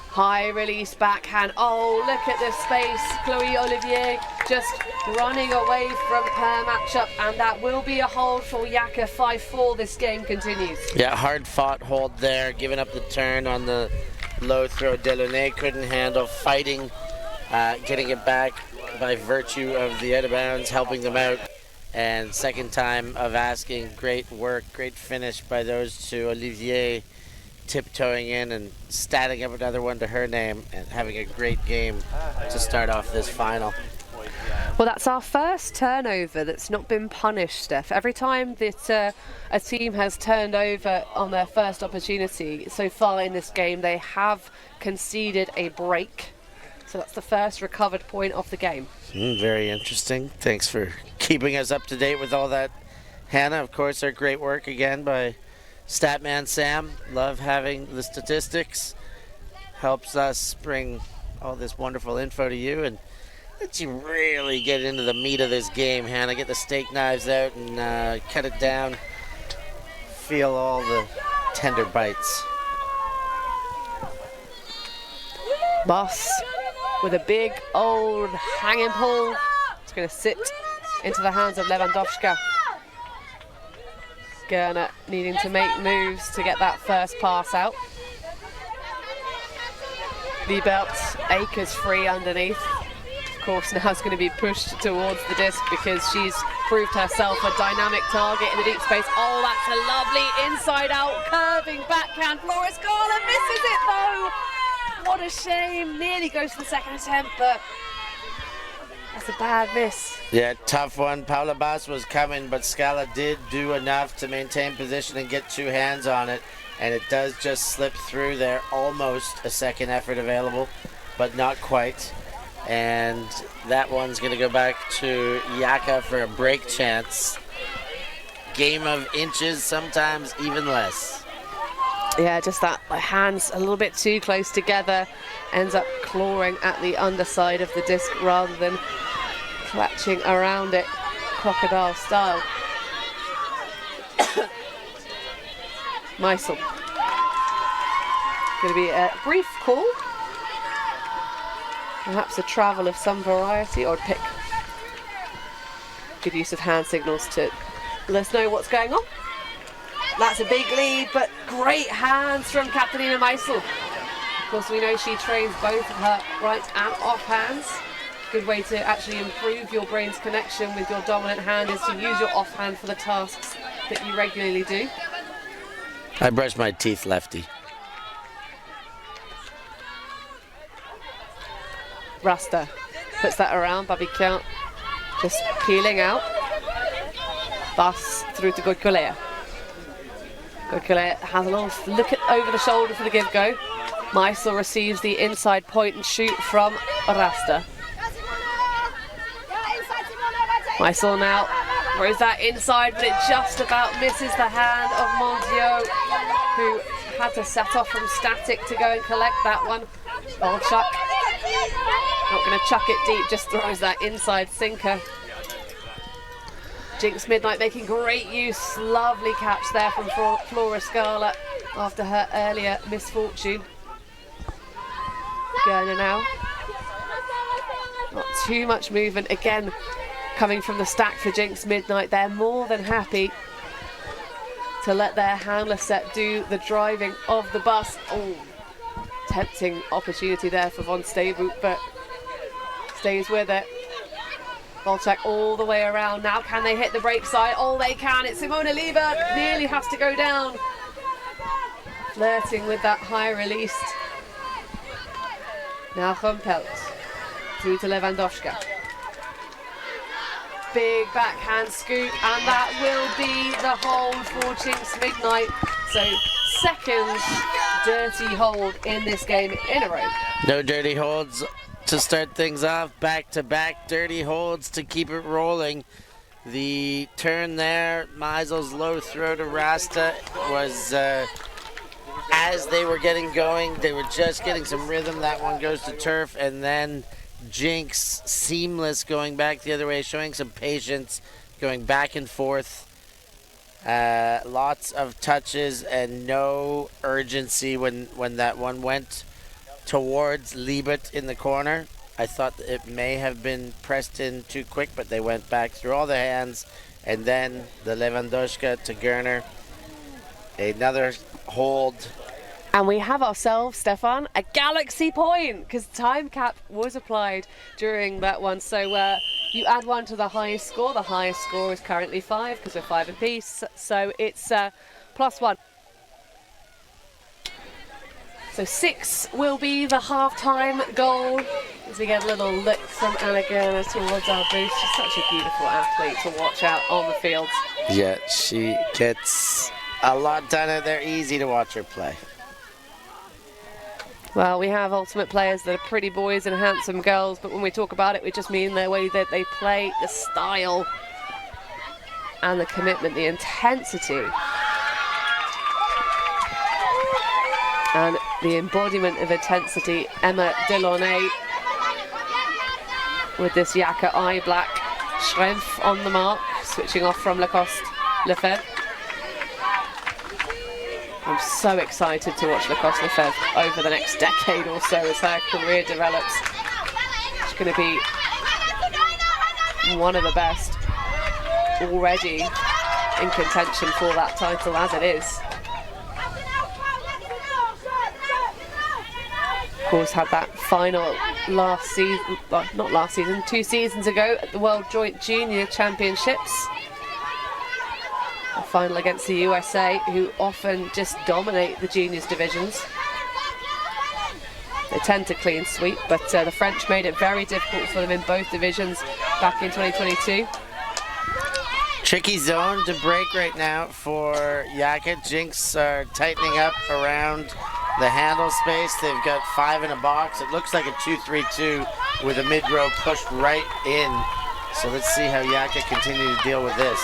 High release backhand. Oh, look at the space. Chloe Olivier just running away from her matchup, and that will be a hold for YAKA. 5-4. This game continues. Yeah, hard fought hold there, giving up the turn on the low throw. Delaunay couldn't handle, fighting, getting it back by virtue of the out of bounds, helping them out. And second time of asking. Great work, great finish by those two. Olivier tiptoeing in and statting up another one to her name and having a great game to start off this final. Well, that's our first turnover that's not been punished, Steph. Every time that a team has turned over on their first opportunity so far in this game, they have conceded a break. So that's the first recovered point of the game. Very interesting. Thanks for keeping us up to date with all that, Hannah. Of course, our great work again by Statman Sam. Love having the statistics. Helps us bring all this wonderful info to you and lets you really get into the meat of this game, Hannah. Get the steak knives out and cut it down. Feel all the tender bites. Boss with a big old hanging pull. It's going to sit into the hands of Lewandowska. Gerner needing to make moves to get that first pass out. Liebert, Akers free underneath. Of course, now it's going to be pushed towards the disc because she's proved herself a dynamic target in the deep space. Oh, that's a lovely inside-out curving backhand. Flora Scala misses it though. What a shame. Nearly goes for the second attempt, but that's a bad miss. Yeah, tough one. Paula Bass was coming, but Scala did do enough to maintain position and get two hands on it. And it does just slip through there. Almost a second effort available, but not quite. And that one's going to go back to YAKA for a break chance. Game of inches, sometimes even less. Yeah, just that hands a little bit too close together. Ends up clawing at the underside of the disc rather than clutching around it crocodile style. Meisel. Going to be a brief call. Perhaps a travel of some variety or pick. Good use of hand signals to let us know what's going on. That's a big lead, but great hands from Katarina Meisel. Of course, we know she trains both of her right and off hands. Good way to actually improve your brain's connection with your dominant hand is to use your off hand for the tasks that you regularly do. I brush my teeth lefty. Rasta puts that around. Babiquian just peeling out. Bus through to Goicolea. Goicolea has a little look at over the shoulder for the give-go. Meisel receives the inside point and shoot from Rasta. Meisel now throws that inside, but it just about misses the hand of Mondiaux, who had to set off from static to go and collect that one. Bolchuk, not going to chuck it deep, just throws that inside sinker. Jinx Midnight making great use. Lovely catch there from Flora Scala after her earlier misfortune. Gerner now. Not too much movement. Again, coming from the stack for Jinx Midnight. They're more than happy to let their handler set do the driving of the bus. Oh, tempting opportunity there for Von Steyboot, but stays with it. Volchak all the way around. Now can they hit the brake side? Oh, they can. It's Simona Liebert. Nearly has to go down. Flirting with that high released. Now Rumpelt through to Lewandowska. Big backhand scoop, and that will be the hold for Jinx Midnight. So second dirty hold in this game in a row. No dirty holds to start things off. Back-to-back dirty holds to keep it rolling. The turn there, Meisel's low throw to Rasta was, as they were getting going, they were just getting some rhythm. That one goes to turf, and then Jinx, seamless, going back the other way, showing some patience, going back and forth. Lots of touches and no urgency when that one went towards Liebert in the corner. I thought it may have been pressed in too quick, but they went back through all the hands, and then the Lewandowska to Gerner. Another hold. And we have ourselves, Stefan, a galaxy point, because time cap was applied during that one. So you add one to the highest score. The highest score is currently 5, because we're 5 apiece. So it's +1. So 6 will be the half-time goal, as we get a little look from Anna Gerner towards our booth. She's such a beautiful athlete to watch out on the field. Yeah, she gets a lot done out there. Easy to watch her play. Well, we have ultimate players that are pretty boys and handsome girls, but when we talk about it, we just mean the way that they play, the style, and the commitment, the intensity, and the embodiment of intensity. Emma Delaunay with this YAKA eye black strength on the mark, switching off from Lacoste Lefebvre. I'm so excited to watch Lacoste Lefebvre over the next decade or so as her career develops. She's going to be one of the best already in contention for that title as it is. Of course, had that final last season, well, not last season, 2 seasons ago at the World Joint Junior Championships. A final against the USA, who often just dominate the juniors divisions. They tend to clean sweep, but the French made it very difficult for them in both divisions back in 2022. Tricky zone to break right now for YAKA. Jinx are tightening up around the handle space. They've got 5 in a box. It looks like a 2-3-2 with a mid-row pushed right in. So let's see how YAKA continue to deal with this.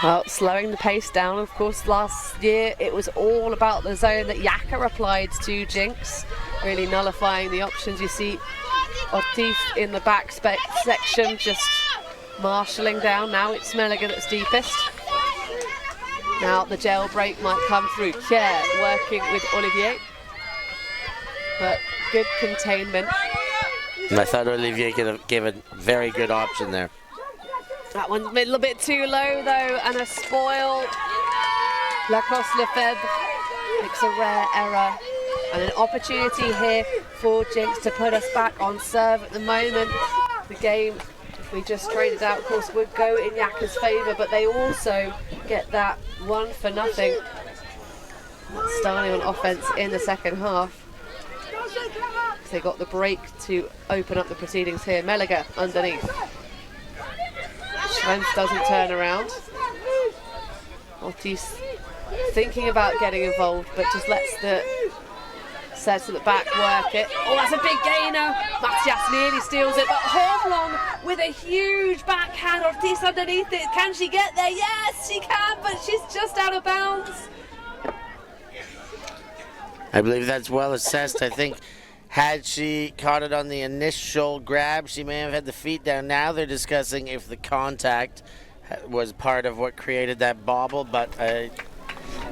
Well, slowing the pace down, of course. Last year it was all about the zone that YAKA applied to Jinx, really nullifying the options. You see Ortiz in the back section just marshalling down. Now it's Meliger that's deepest. Now the jailbreak might come through. Kier working with Olivier, but good containment. And I thought Olivier could have given a very good option there. That one's a little bit too low though, and a spoil. Lacoste Lefebvre makes a rare error, and an opportunity here for Jinx to put us back on serve at the moment. The game, if we just traded out, of course, would go in YAKA's favour, but they also get that 1-0 starting on offence in the second half. So they got the break to open up the proceedings here. Meliger underneath. Schrenz doesn't turn around. Ortiz thinking about getting involved, but just lets the sets at the back work it. Oh, that's a big gainer. Matthias nearly steals it, but Hornlong with a huge backhand. Ortiz underneath it. Can she get there? Yes, she can, but she's just out of bounds. I believe that's well assessed. I think had she caught it on the initial grab, she may have had the feet down. Now they're discussing if the contact was part of what created that bobble, but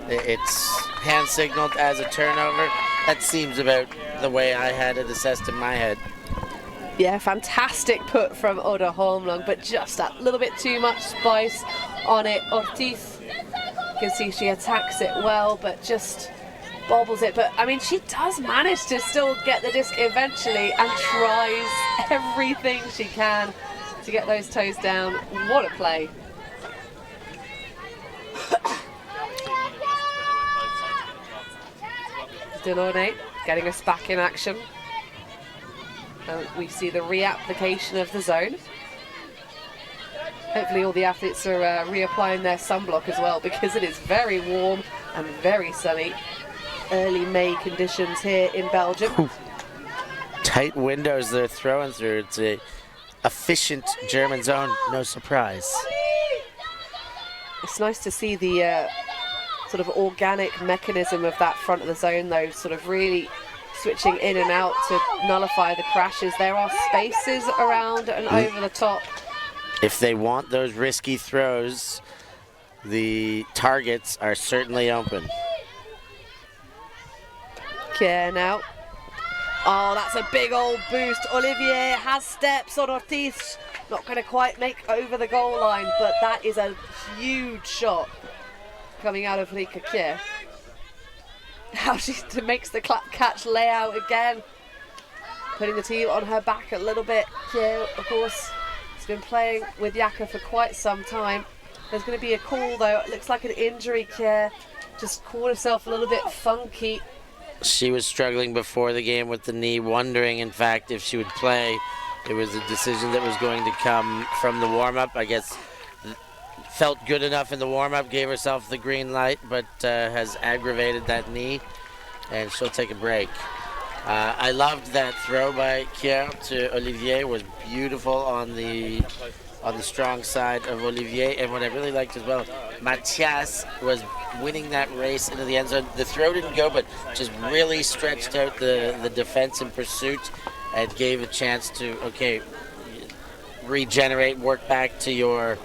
it's hand signaled as a turnover. That seems about the way I had it assessed in my head. Yeah, fantastic put from Oda Holmlund, but just a little bit too much spice on it. Ortiz, you can see she attacks it well, but just bobbles it. But I mean, she does manage to still get the disc eventually and tries everything she can to get those toes down. What a play. Delaunay getting us back in action. And we see the reapplication of the zone. Hopefully all the athletes are reapplying their sunblock as well, because it is very warm and very sunny. early May conditions here in Belgium. Tight windows they're throwing through. It's a efficient German zone, no surprise. It's nice to see the sort of organic mechanism of that front of the zone, though, sort of really switching in and out to nullify the crashes. There are spaces around and over the top. If they want those risky throws, the targets are certainly open. Care now. Oh, that's a big old boost. Olivier has steps on Ortiz. Not going to quite make over the goal line, but that is a huge shot coming out of Rika Kier. How she makes the catch layout again, putting the team on her back a little bit. Kier, of course, has been playing with YAKA for quite some time. There's going to be a call, though. It looks like an injury. Kier just caught herself a little bit funky. She was struggling before the game with the knee, wondering, in fact, if she would play. It was a decision that was going to come from the warm-up. I guess felt good enough in the warm-up, gave herself the green light, but has aggravated that knee, and she'll take a break. I loved that throw by Kier to Olivier. It was beautiful on the strong side of Olivier, and what I really liked as well, Mathias was winning that race into the end zone. The throw didn't go, but just really stretched out the defense in pursuit and gave a chance to, okay, regenerate, work back to your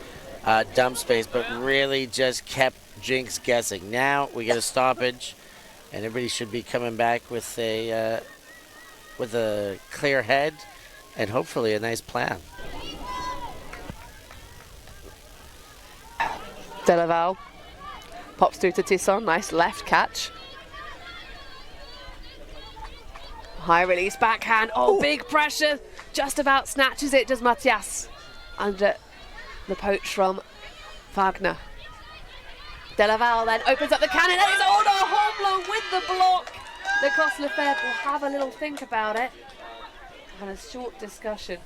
dump space, but really just kept Jinx guessing. Now we get a stoppage, and everybody should be coming back with a clear head and hopefully a nice plan. Delaval pops through to Tisson. Nice left catch. High release backhand. Oh, big pressure. Just about snatches it, does Mathias, under the poach from Wagner. Delaval then opens up the cannon, and it's Order Homlo with the block. Lacoste Lefebvre will have a little think about it and a short discussion.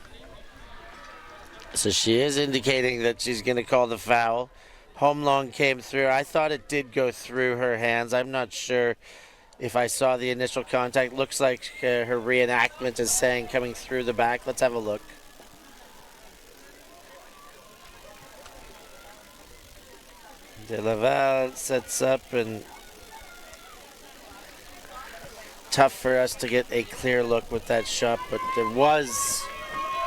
So she is indicating that she's going to call the foul. Homlong came through. I thought it did go through her hands. I'm not sure if I saw the initial contact. Looks like her reenactment is saying coming through the back. Let's have a look. De Laval sets up, and tough for us to get a clear look with that shot, but there was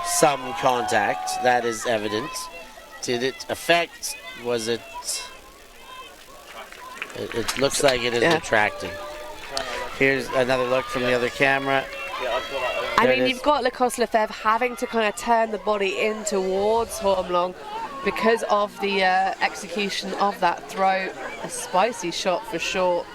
some contact. That is evident. Did it affect? Was it? It looks like it is retracting. Here's another look from the other camera. I mean, you've got Lacoste Lefebvre having to kind of turn the body in towards Hormlong because of the execution of that throw. A spicy shot for sure,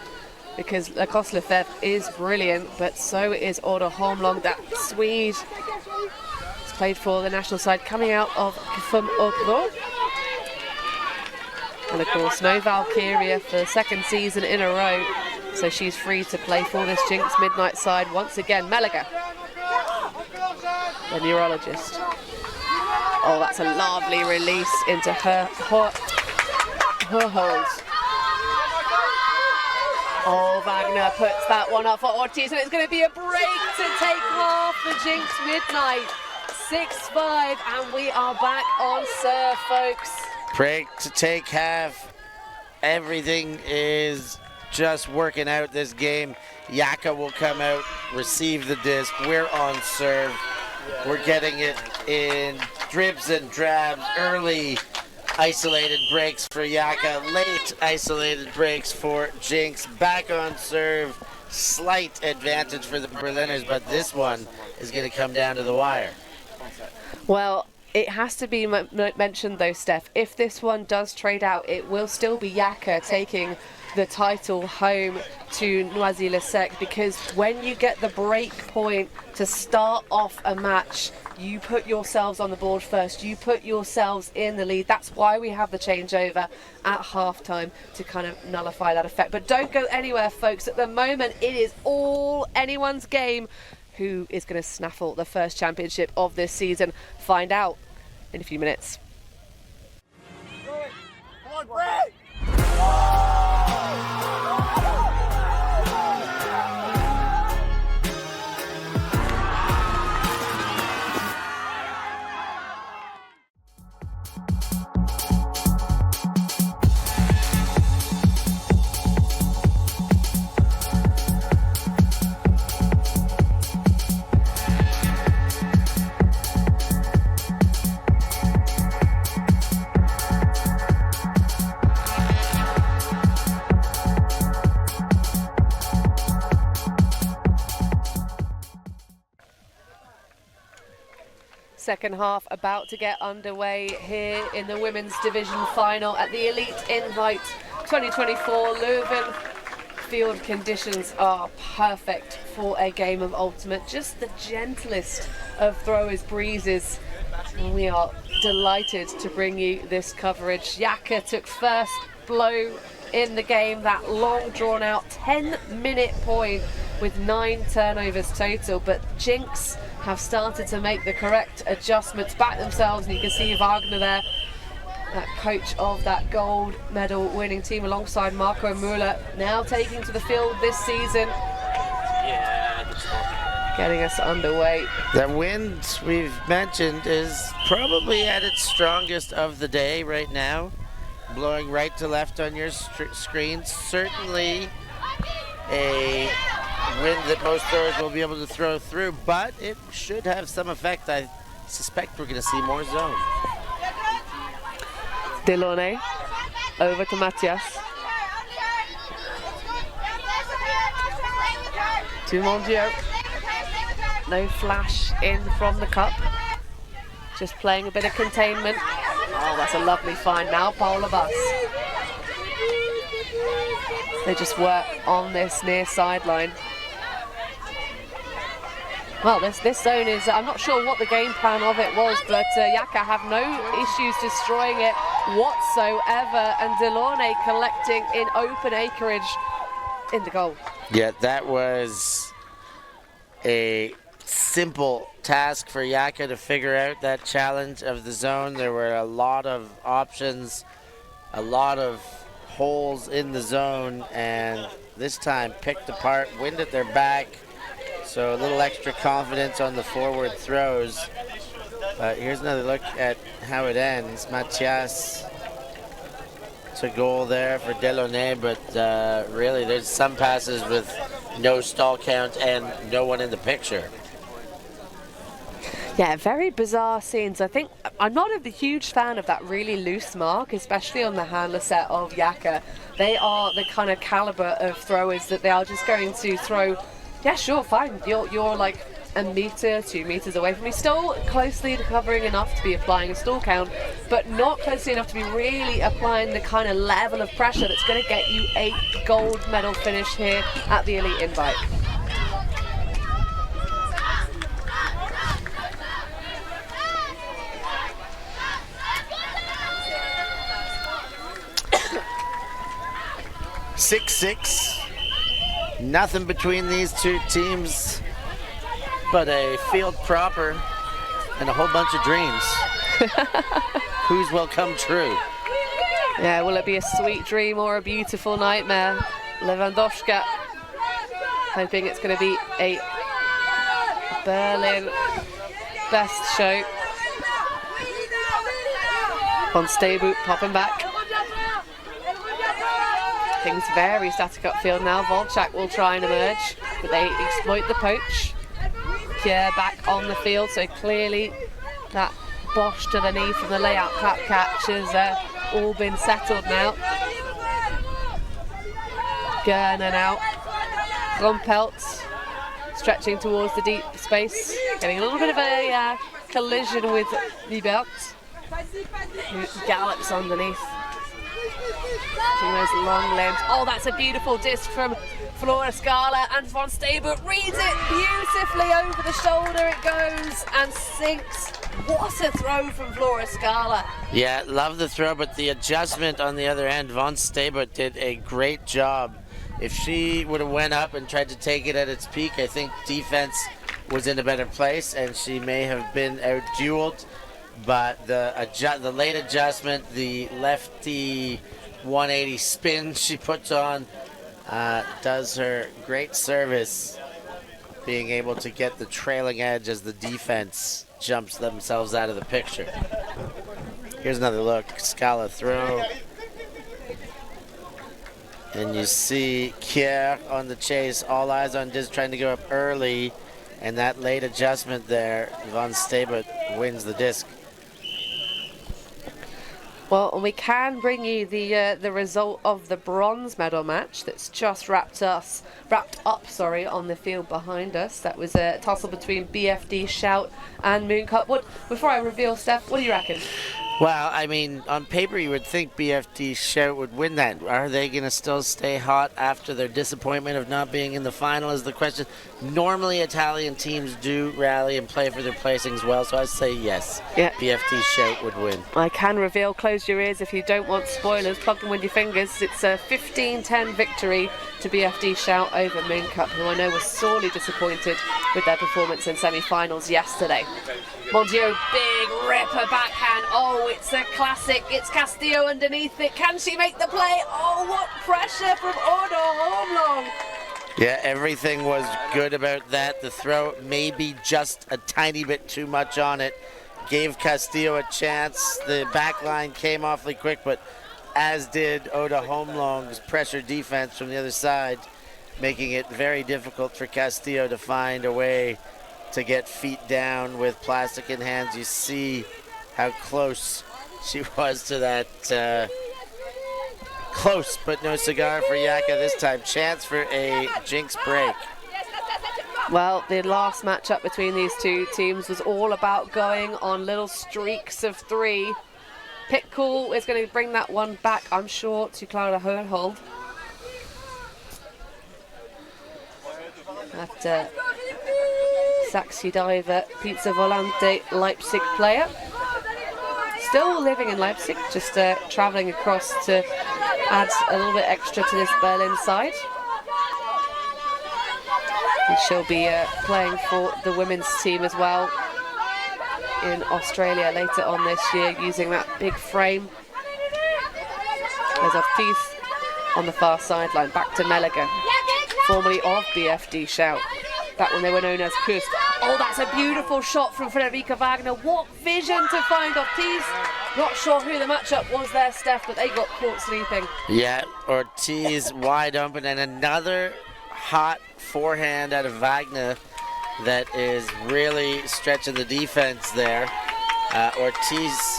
because Lacoste Lefebvre is brilliant, but so is Order Hormlong, that Swede. He's played for the national side, coming out of Kfum Opro. And of course, no Valkyria for the second season in a row, so she's free to play for this Jinx Midnight side once again. Meliga, the neurologist. Oh, that's a lovely release into her hold. Oh, Wagner puts that one up for Ortiz, and it's going to be a break to take off the Jinx Midnight. 6-5, and we are back on serve, folks. Break to take half. Everything is just working out this game. YAKA will come out, receive the disc. We're on serve. We're getting it in dribs and drabs. Early isolated breaks for YAKA. Late isolated breaks for Jinx. Back on serve. Slight advantage for the Berliners, but this one is going to come down to the wire. Well, it has to be mentioned though, Steph, if this one does trade out, it will still be YAKA taking the title home to Noisy-le-Sec, because when you get the break point to start off a match, you put yourselves on the board first, you put yourselves in the lead. That's why we have the changeover at halftime, to kind of nullify that effect. But don't go anywhere, folks. At the moment, it is all anyone's game. Who is going to snaffle the first championship of this season? Find out in a few minutes. Come on, break! Second half about to get underway here in the women's division final at the Elite Invite 2024 Leuven. Field conditions are perfect for a game of ultimate. Just the gentlest of throwers' breezes. And we are delighted to bring you this coverage. YAKA took first blow in the game, that long drawn out 10-minute point with 9 turnovers total, but Jinx have started to make the correct adjustments, back themselves, and you can see Wagner there, that coach of that gold medal winning team alongside Marco Müller, now taking to the field this season. Getting us underway. The wind we've mentioned is probably at its strongest of the day right now, blowing right to left on your screen. Certainly a wind that most throwers will be able to throw through, but it should have some effect. I suspect we're going to see more zone. Delaunay over to Matthias. To Mondiaux. No flash in from the cup. Just playing a bit of containment. Oh, that's a lovely find now, Paula Bus. They just work on this near sideline. Well, this zone is, I'm not sure what the game plan of it was, but YAKA have no issues destroying it whatsoever, and Delaunay collecting in open acreage in the goal. Yeah, that was a simple task for YAKA to figure out that challenge of the zone. There were a lot of options, a lot of holes in the zone, and this time picked apart, wind at their back. So a little extra confidence on the forward throws. But here's another look at how it ends. Matthias to goal there for Delaunay, but really there's some passes with no stall count and no one in the picture. Yeah, very bizarre scenes. I think I'm not a huge fan of that really loose mark, especially on the handler set of YAKA. They are the kind of caliber of throwers that they are just going to throw. Yeah, sure, fine. You're like a meter, 2 meters away from me. Still closely covering enough to be applying a stall count, but not closely enough to be really applying the kind of level of pressure that's going to get you a gold medal finish here at the Elite Invite. Six. Nothing between these two teams but a field proper and a whole bunch of dreams. Whose will come true? Yeah, will it be a sweet dream or a beautiful nightmare? Lewandowska hoping it's going to be a Berlin best show. Von Steyboot popping back. Things very static upfield now. Volchak will try and emerge, but they exploit the poach. Pierre back on the field, so clearly that bosh to the knee from the layout catch has all been settled now. Gerner now. Rompelt stretching towards the deep space, getting a little bit of a collision with Libert, who gallops underneath. Those long limbs. Oh, that's a beautiful disc from Flora Scala, and Von Steyboot reads it beautifully over the shoulder. It goes and sinks. What a throw from Flora Scala. Yeah, love the throw, but the adjustment on the other end, Von Steyboot did a great job. If she would have went up and tried to take it at its peak, I think defense was in a better place, and she may have been out-dueled. But the late adjustment, the lefty 180 spin she puts on, does her great service, being able to get the trailing edge as the defense jumps themselves out of the picture. Here's another look, Scala throw. And you see Kier on the chase, all eyes on Diz trying to go up early, and that late adjustment there, Von Steyboot wins the disc. Well, and we can bring you the result of the bronze medal match that's just wrapped up, on the field behind us. That was a tussle between BFD Shout and Moon Cup. Before I reveal, Steph, what do you reckon? Well, I mean, on paper you would think BFD Shout would win that. Are they going to still stay hot after their disappointment of not being in the final is the question. Normally Italian teams do rally and play for their placings well, so I say yes. Yeah. BFD Shout would win. I can reveal, close your ears if you don't want spoilers, plug them with your fingers. It's a 15-10 victory to BFD Shout over Moon Cup, who I know was sorely disappointed with their performance in semi-finals yesterday. Mon Dieu, big ripper backhand. Oh, it's a classic. It's Castillo underneath it. Can she make the play? Oh, what pressure from Oda Hornlong. Yeah, everything was good about that. The throw maybe just a tiny bit too much on it. Gave Castillo a chance. The back line came awfully quick, but as did Oda Hornlong's pressure defense from the other side, making it very difficult for Castillo to find a way to get feet down with plastic in hands. You see how close she was to that. Close, but no cigar for YAKA this time. Chance for a Jinx break. Well, the last matchup between these two teams was all about going on little streaks of three. Pitcool is going to bring that one back, I'm sure, to Clara Hernhold. That Saxi diver, Pizza Volante, Leipzig player. Still living in Leipzig, just travelling across to add a little bit extra to this Berlin side. And she'll be playing for the women's team as well in Australia later on this year, using that big frame. There's Ortiz on the far sideline, back to Meliger, formerly of BFD Shout. Back when they were known as Kursk. Oh, that's a beautiful shot from Frederica Wagner. What vision to find Ortiz. Not sure who the matchup was there, Steph, but they got caught sleeping. Yeah, Ortiz wide open, and another hot forehand out of Wagner that is really stretching the defense there. Ortiz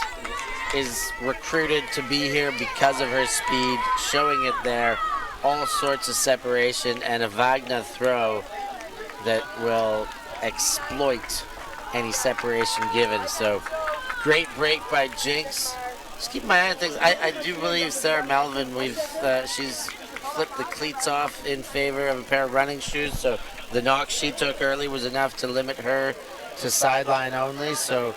is recruited to be here because of her speed, showing it there. All sorts of separation, and a Wagner throw that will exploit any separation given. So great break by Jinx. Just keep my eye on things. I do believe Sarah Melvin, she's flipped the cleats off in favor of a pair of running shoes, so the knock she took early was enough to limit her to sideline only. So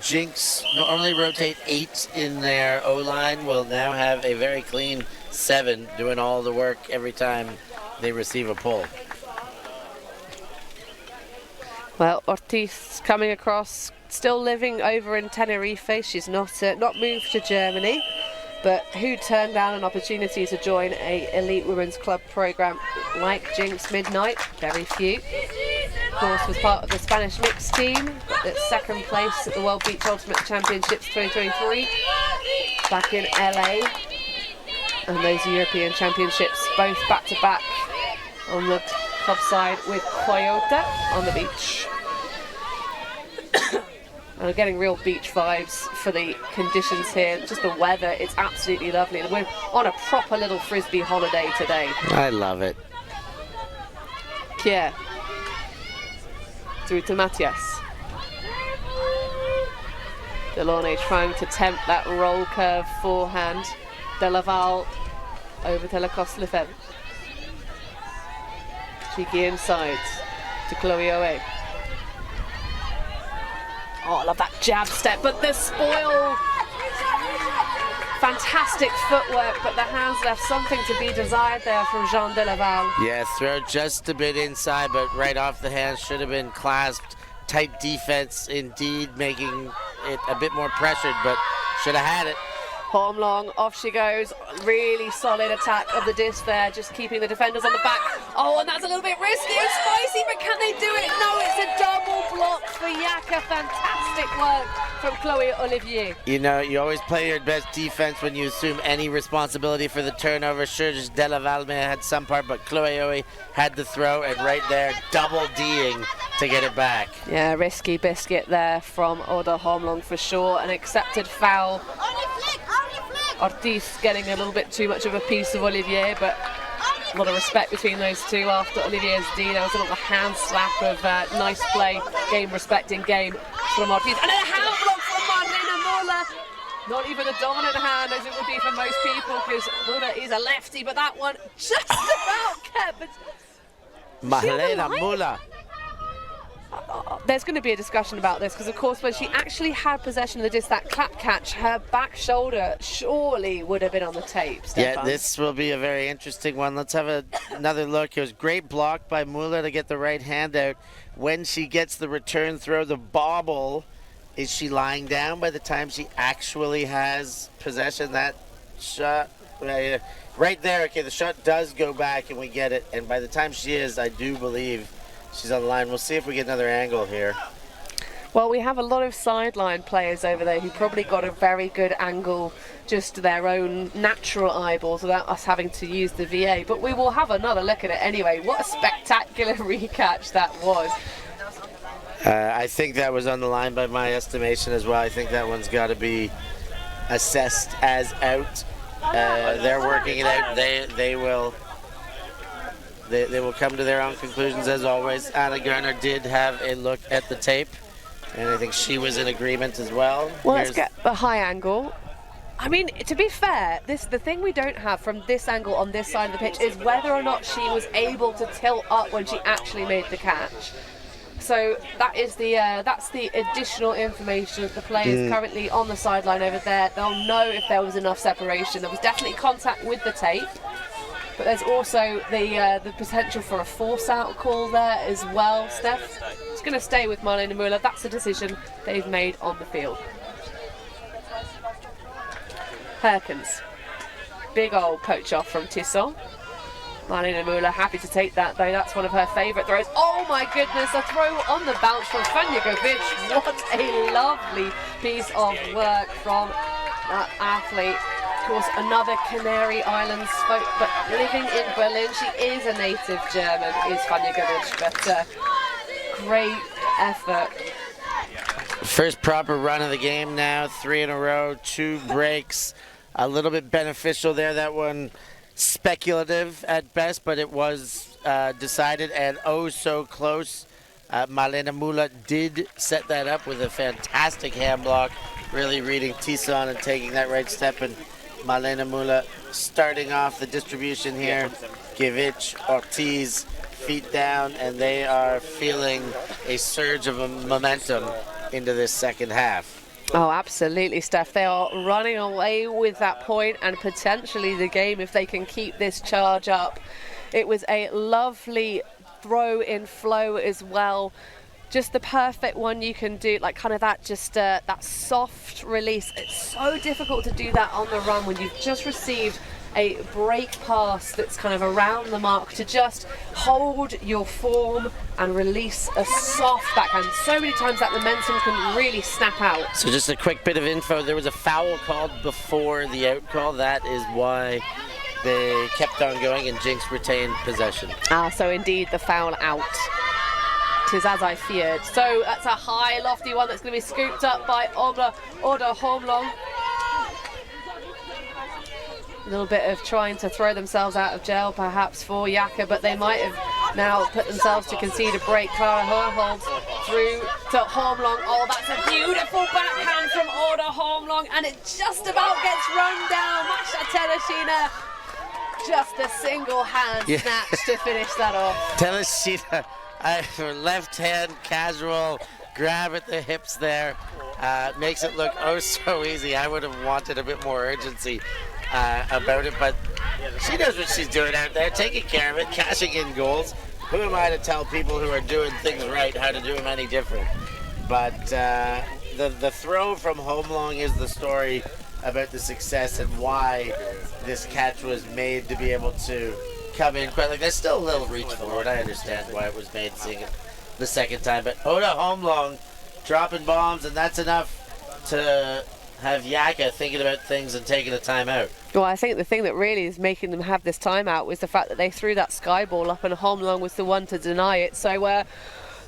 Jinx normally rotate 8 in their O-line, will now have a very clean 7, doing all the work every time they receive a pull. Well, Ortiz coming across, still living over in Tenerife. She's not moved to Germany, but who turned down an opportunity to join a elite women's club program like Jinx Midnight? Very few. Of course, was part of the Spanish mixed team, got its second place at the World Beach Ultimate Championships 2023 back in LA, and those European Championships both back to back on the club side with Coyote on the beach. And we're getting real beach vibes for the conditions here. Just the weather, it's absolutely lovely. And we're on a proper little frisbee holiday today. I love it. Kier. Through to Matias. Delaunay trying to tempt that roll curve forehand. Delaval over to Lacoste Lefebvre. Cheeky inside to Chloe Owe. Oh, I love that jab step, but the spoil. Fantastic footwork, but the hands left something to be desired there from Jean Delaval. Yeah, throw just a bit inside, but right off the hands, should have been clasped. Tight defense indeed, making it a bit more pressured, but should have had it. Hornlong, off she goes. Really solid attack of the disc there, just keeping the defenders on the back. Oh, and that's a little bit risky and spicy, but can they do it? No, it's a double block for YAKA. Fantastic work from Chloe Olivier. You know, you always play your best defense when you assume any responsibility for the turnover. Sure, just Delaval may have had some part, but Chloe Owe had the throw, and right there, double D'ing to get it back. Yeah, risky biscuit there from Oda Hornlong for sure. An accepted foul Ortiz getting a little bit too much of a piece of Olivier, but a lot of respect between those two after Olivier's D. There was a little hand slap of nice play, game respecting game from Ortiz. And a hand block from Marlena Mola. Not even a dominant hand as it would be for most people, because Mola is a lefty, but that one just about kept. Marlena Mola. There's going to be a discussion about this, because of course when she actually had possession of the disc, that clap catch, her back shoulder surely would have been on the tape, Stefan. Yeah, this will be a very interesting one. Let's have another look. It was great block by Mula to get the right hand out. When she gets the return throw, the bobble, is she lying down by the time she actually has possession? That shot right there. Okay, the shot does go back and we get it, and by the time she is, I do believe she's on the line. We'll see if we get another angle here. Well, we have a lot of sideline players over there who probably got a very good angle, just their own natural eyeballs, without us having to use the VA. But we will have another look at it anyway. What a spectacular recatch that was. I think that was on the line by my estimation as well. I think that one's got to be assessed as out. They're working it out. They will come to their own conclusions as always. Anna Garner did have a look at the tape, and I think she was in agreement as well. Well, let's get the high angle. I mean, to be fair, the thing we don't have from this angle on this side of the pitch is whether or not she was able to tilt up when she actually made the catch. So that's the additional information that the players currently on the sideline over there. They'll know if there was enough separation. There was definitely contact with the tape, but there's also the potential for a force-out call there as well. Steph, it's going to stay with Marlena Müller. That's a decision they've made on the field. Herkens, big old poach off from Tisson. Marlena Müller happy to take that though. That's one of her favourite throws. Oh my goodness, a throw on the bounce from Fanjagovic. What a lovely piece of work from that athlete. Of course, another Canary Islands folk, but living in Berlin. She is a native German, is Fanjagovic, but great effort. First proper run of the game now, 3 in a row, 2 breaks. A little bit beneficial there, that one speculative at best, but it was decided and oh so close. Marlena Müller did set that up with a fantastic hand block, really reading Tisson and taking that right step, and Marlena Müller starting off the distribution here. Givic, Ortiz, feet down, and they are feeling a surge of momentum into this second half. Oh, absolutely, Steph. They are running away with that point and potentially the game if they can keep this charge up. It was a lovely throw in flow as well. Just the perfect one you can do, like kind of that that soft release. It's so difficult to do that on the run when you've just received a break pass that's kind of around the mark, to just hold your form and release a soft backhand. So many times that momentum can really snap out. So just a quick bit of info, there was a foul called before the out call. That is why they kept on going and Jinx retained possession. So indeed the foul out. 'Tis as I feared. So that's a high lofty one that's going to be scooped up by Oda Holmlong. A little bit of trying to throw themselves out of jail perhaps for YAKA, but they might have now put themselves to concede a break. Clara Herhold through to Holmlong. Oh, that's a beautiful backhand from Oda Holmlong, and it just about gets run down. Masha Teleshina, just a single hand snatch to finish that off. Teleshina, left hand casual grab at the hips there, makes it look oh so easy. I would have wanted a bit more urgency about it, but she knows what she's doing out there, taking care of it, cashing in goals. Who am I to tell people who are doing things right how to do them any different? But the throw from Holmlong is the story about the success and why this catch was made to be able to come in quite. Like, there's still a little reach forward. I understand why it was made, seeing it the second time, but Oda Holmlong dropping bombs, and that's enough to have YAKA thinking about things and taking a timeout. Well, I think the thing that really is making them have this timeout was the fact that they threw that sky ball up and Holmlong was the one to deny it. So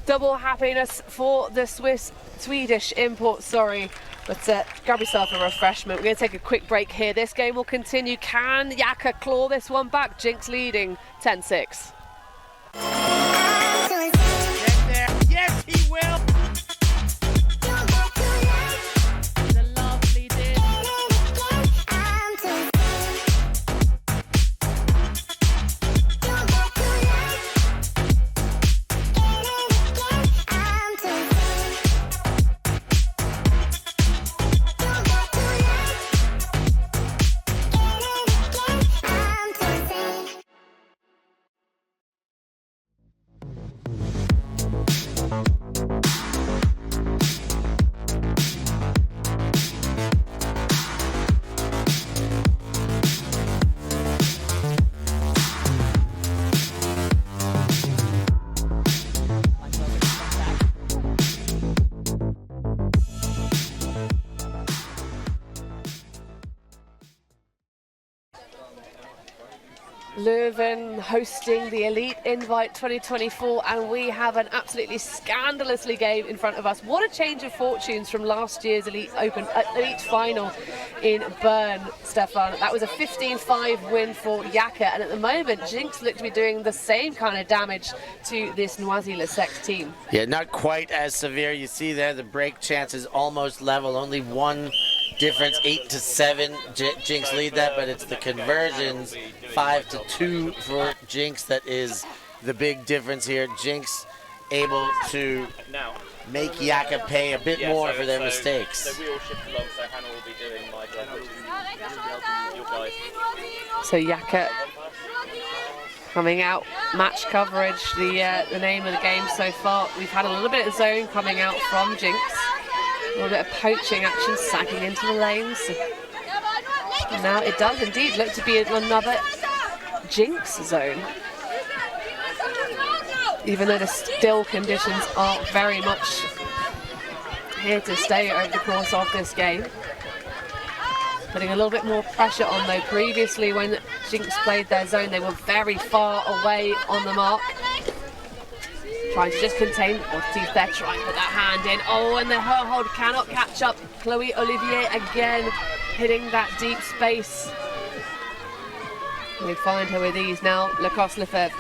double happiness for the Swedish import, But grab yourself a refreshment. We're going to take a quick break here. This game will continue. Can YAKA claw this one back? Jinx leading 10-6. Get there. Yes, he will. The lovely did. Leuven hosting the Elite Invite 2024, and we have an absolutely scandalously game in front of us. What a change of fortunes from last year's Elite final in Bern, Stefan. That was a 15-5 win for YAKA, and at the moment Jinx look to be doing the same kind of damage to this Noisy-le-Sec team. Yeah, not quite as severe. You see there the break chances almost level, only one difference, 8-7. Jinx lead that, but it's the conversions 5-2 for Jinx that is the big difference here. Jinx able to make YAKA pay a bit more for their mistakes. So we all shift along, so Hannah will be doing my job, which is your guys. So YAKA coming out, match coverage, the name of the game so far. We've had a little bit of zone coming out from Jinx. A little bit of poaching action, sagging into the lanes. And now it does indeed look to be another Jinx zone. Even though the still conditions are very much here to stay over the course of this game. Putting a little bit more pressure on though. Previously when Jinx played their zone, they were very far away on the mark. Trying to just contain Ortiz there, trying to put that hand in. Oh, and the her hold cannot catch up. Chloe Olivier again hitting that deep space. We find her with ease now. Lacoste Lefebvre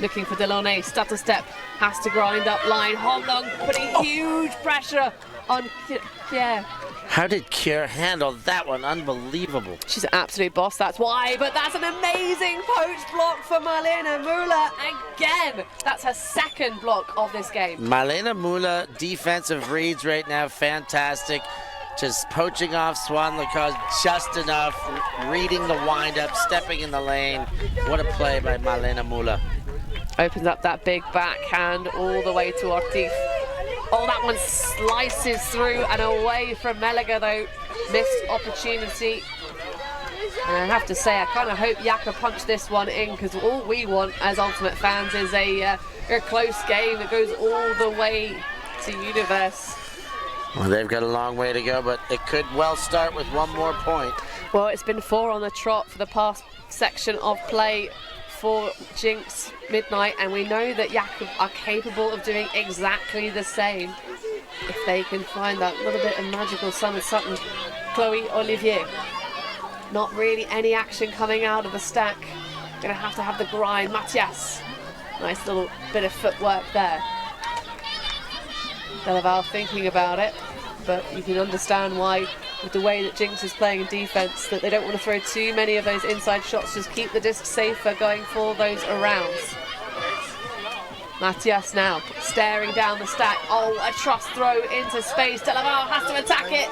looking for Delaunay. Stutter step, has to grind up line. Hong Long putting huge pressure on Pierre. How did Kier handle that one? Unbelievable. She's an absolute boss, that's why. But that's an amazing poach block for Marlene Müller again. That's her second block of this game. Marlene Müller, defensive reads right now, fantastic. Just poaching off Swan Lacoste just enough, reading the wind-up, stepping in the lane. What a play by Marlene Müller. Opens up that big backhand all the way to Ortiz. Oh, that one slices through and away from Meliga though. Missed opportunity. And I have to say, I kind of hope YAKA punch this one in, because all we want as Ultimate fans is a close game that goes all the way to Universe. Well, they've got a long way to go, but it could well start with one more point. Well, it's been 4 on the trot for the past section of play for Jinx Midnight, and we know that YAKA are capable of doing exactly the same if they can find that little bit of magical something. Chloe Olivier, not really any action coming out of the stack. Gonna have to have the grind. Mathias, nice little bit of footwork there. Delaval thinking about it, but you can understand why, with the way that Jinx is playing in defense, that they don't want to throw too many of those inside shots. Just keep the disc safer going for those arounds. Mathias now staring down the stack. Oh, a trust throw into space. Delaval has to attack it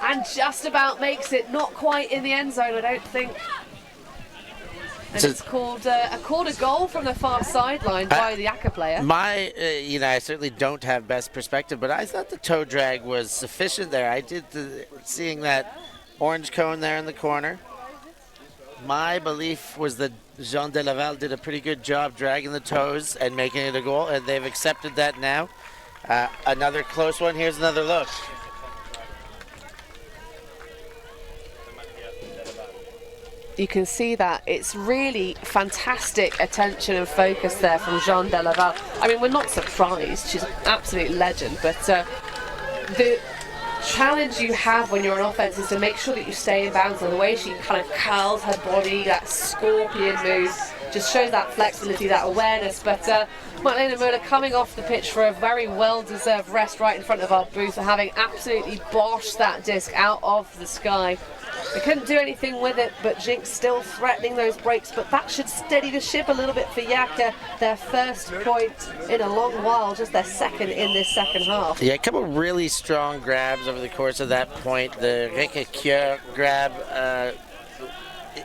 and just about makes it. Not quite in the end zone, I don't think. And it's called a goal from the far sideline by the YAKA player. I certainly don't have best perspective, but I thought the toe drag was sufficient there. I did seeing that orange cone there in the corner. My belief was that Jean Delaval did a pretty good job dragging the toes and making it a goal, and they've accepted that now. Another close one. Here's another look. You can see that it's really fantastic attention and focus there from Jean Delaval. I mean, we're not surprised. She's an absolute legend, but challenge you have when you're on offense is to make sure that you stay in bounds. And the way she kind of curls her body, that scorpion move, just shows that flexibility, that awareness. But Magdalena Müller coming off the pitch for a very well-deserved rest right in front of our booth, having absolutely boshed that disc out of the sky. They couldn't do anything with it, but Jinx still threatening those breaks, but that should steady the ship a little bit for YAKA. Their first point in a long while, just their second in this second half. Yeah, a couple really strong grabs over the course of that point. The Rekekjør grab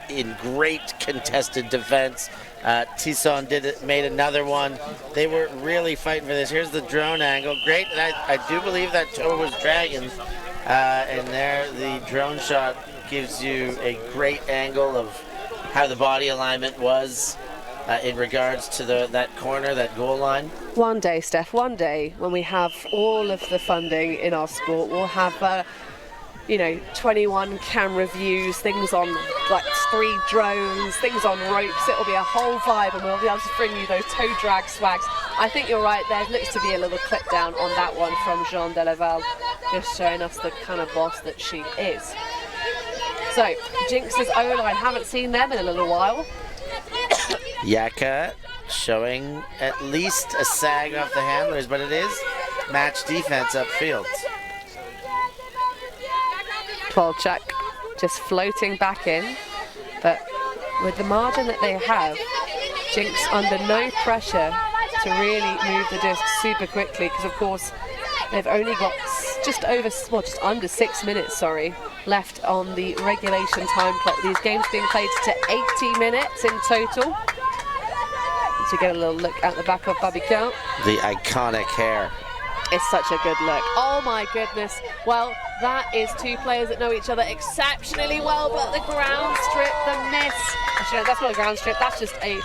in great contested defense. Tisson made another one. They were really fighting for this. Here's the drone angle. Great, and I do believe that toe was dragon. And there the drone shot gives you a great angle of how the body alignment was in regards to that corner, that goal line. One day, Steph, one day when we have all of the funding in our sport, we'll have 21 camera views, things on like 3 drones, things on ropes. It'll be a whole vibe, and we'll be able to bring you those toe drag swags. I think you're right, there looks to be a little clip down on that one from Jean Delaval, just showing us the kind of boss that she is. So, Jinx's O-line, haven't seen them in a little while. YAKA showing at least a sag off the handlers, but it is match defense upfield. 12 just floating back in, but with the margin that they have, Jinx under no pressure to really move the disc super quickly, because of course they've only got just under 6 minutes, left on the regulation time clock. These games being played to 80 minutes in total. To get a little look at the back of Babican. The iconic hair. It's such a good look. Oh my goodness. Well, that is 2 players that know each other exceptionally well, but the ground strip, the miss. Actually, no, that's not a ground strip, that's just a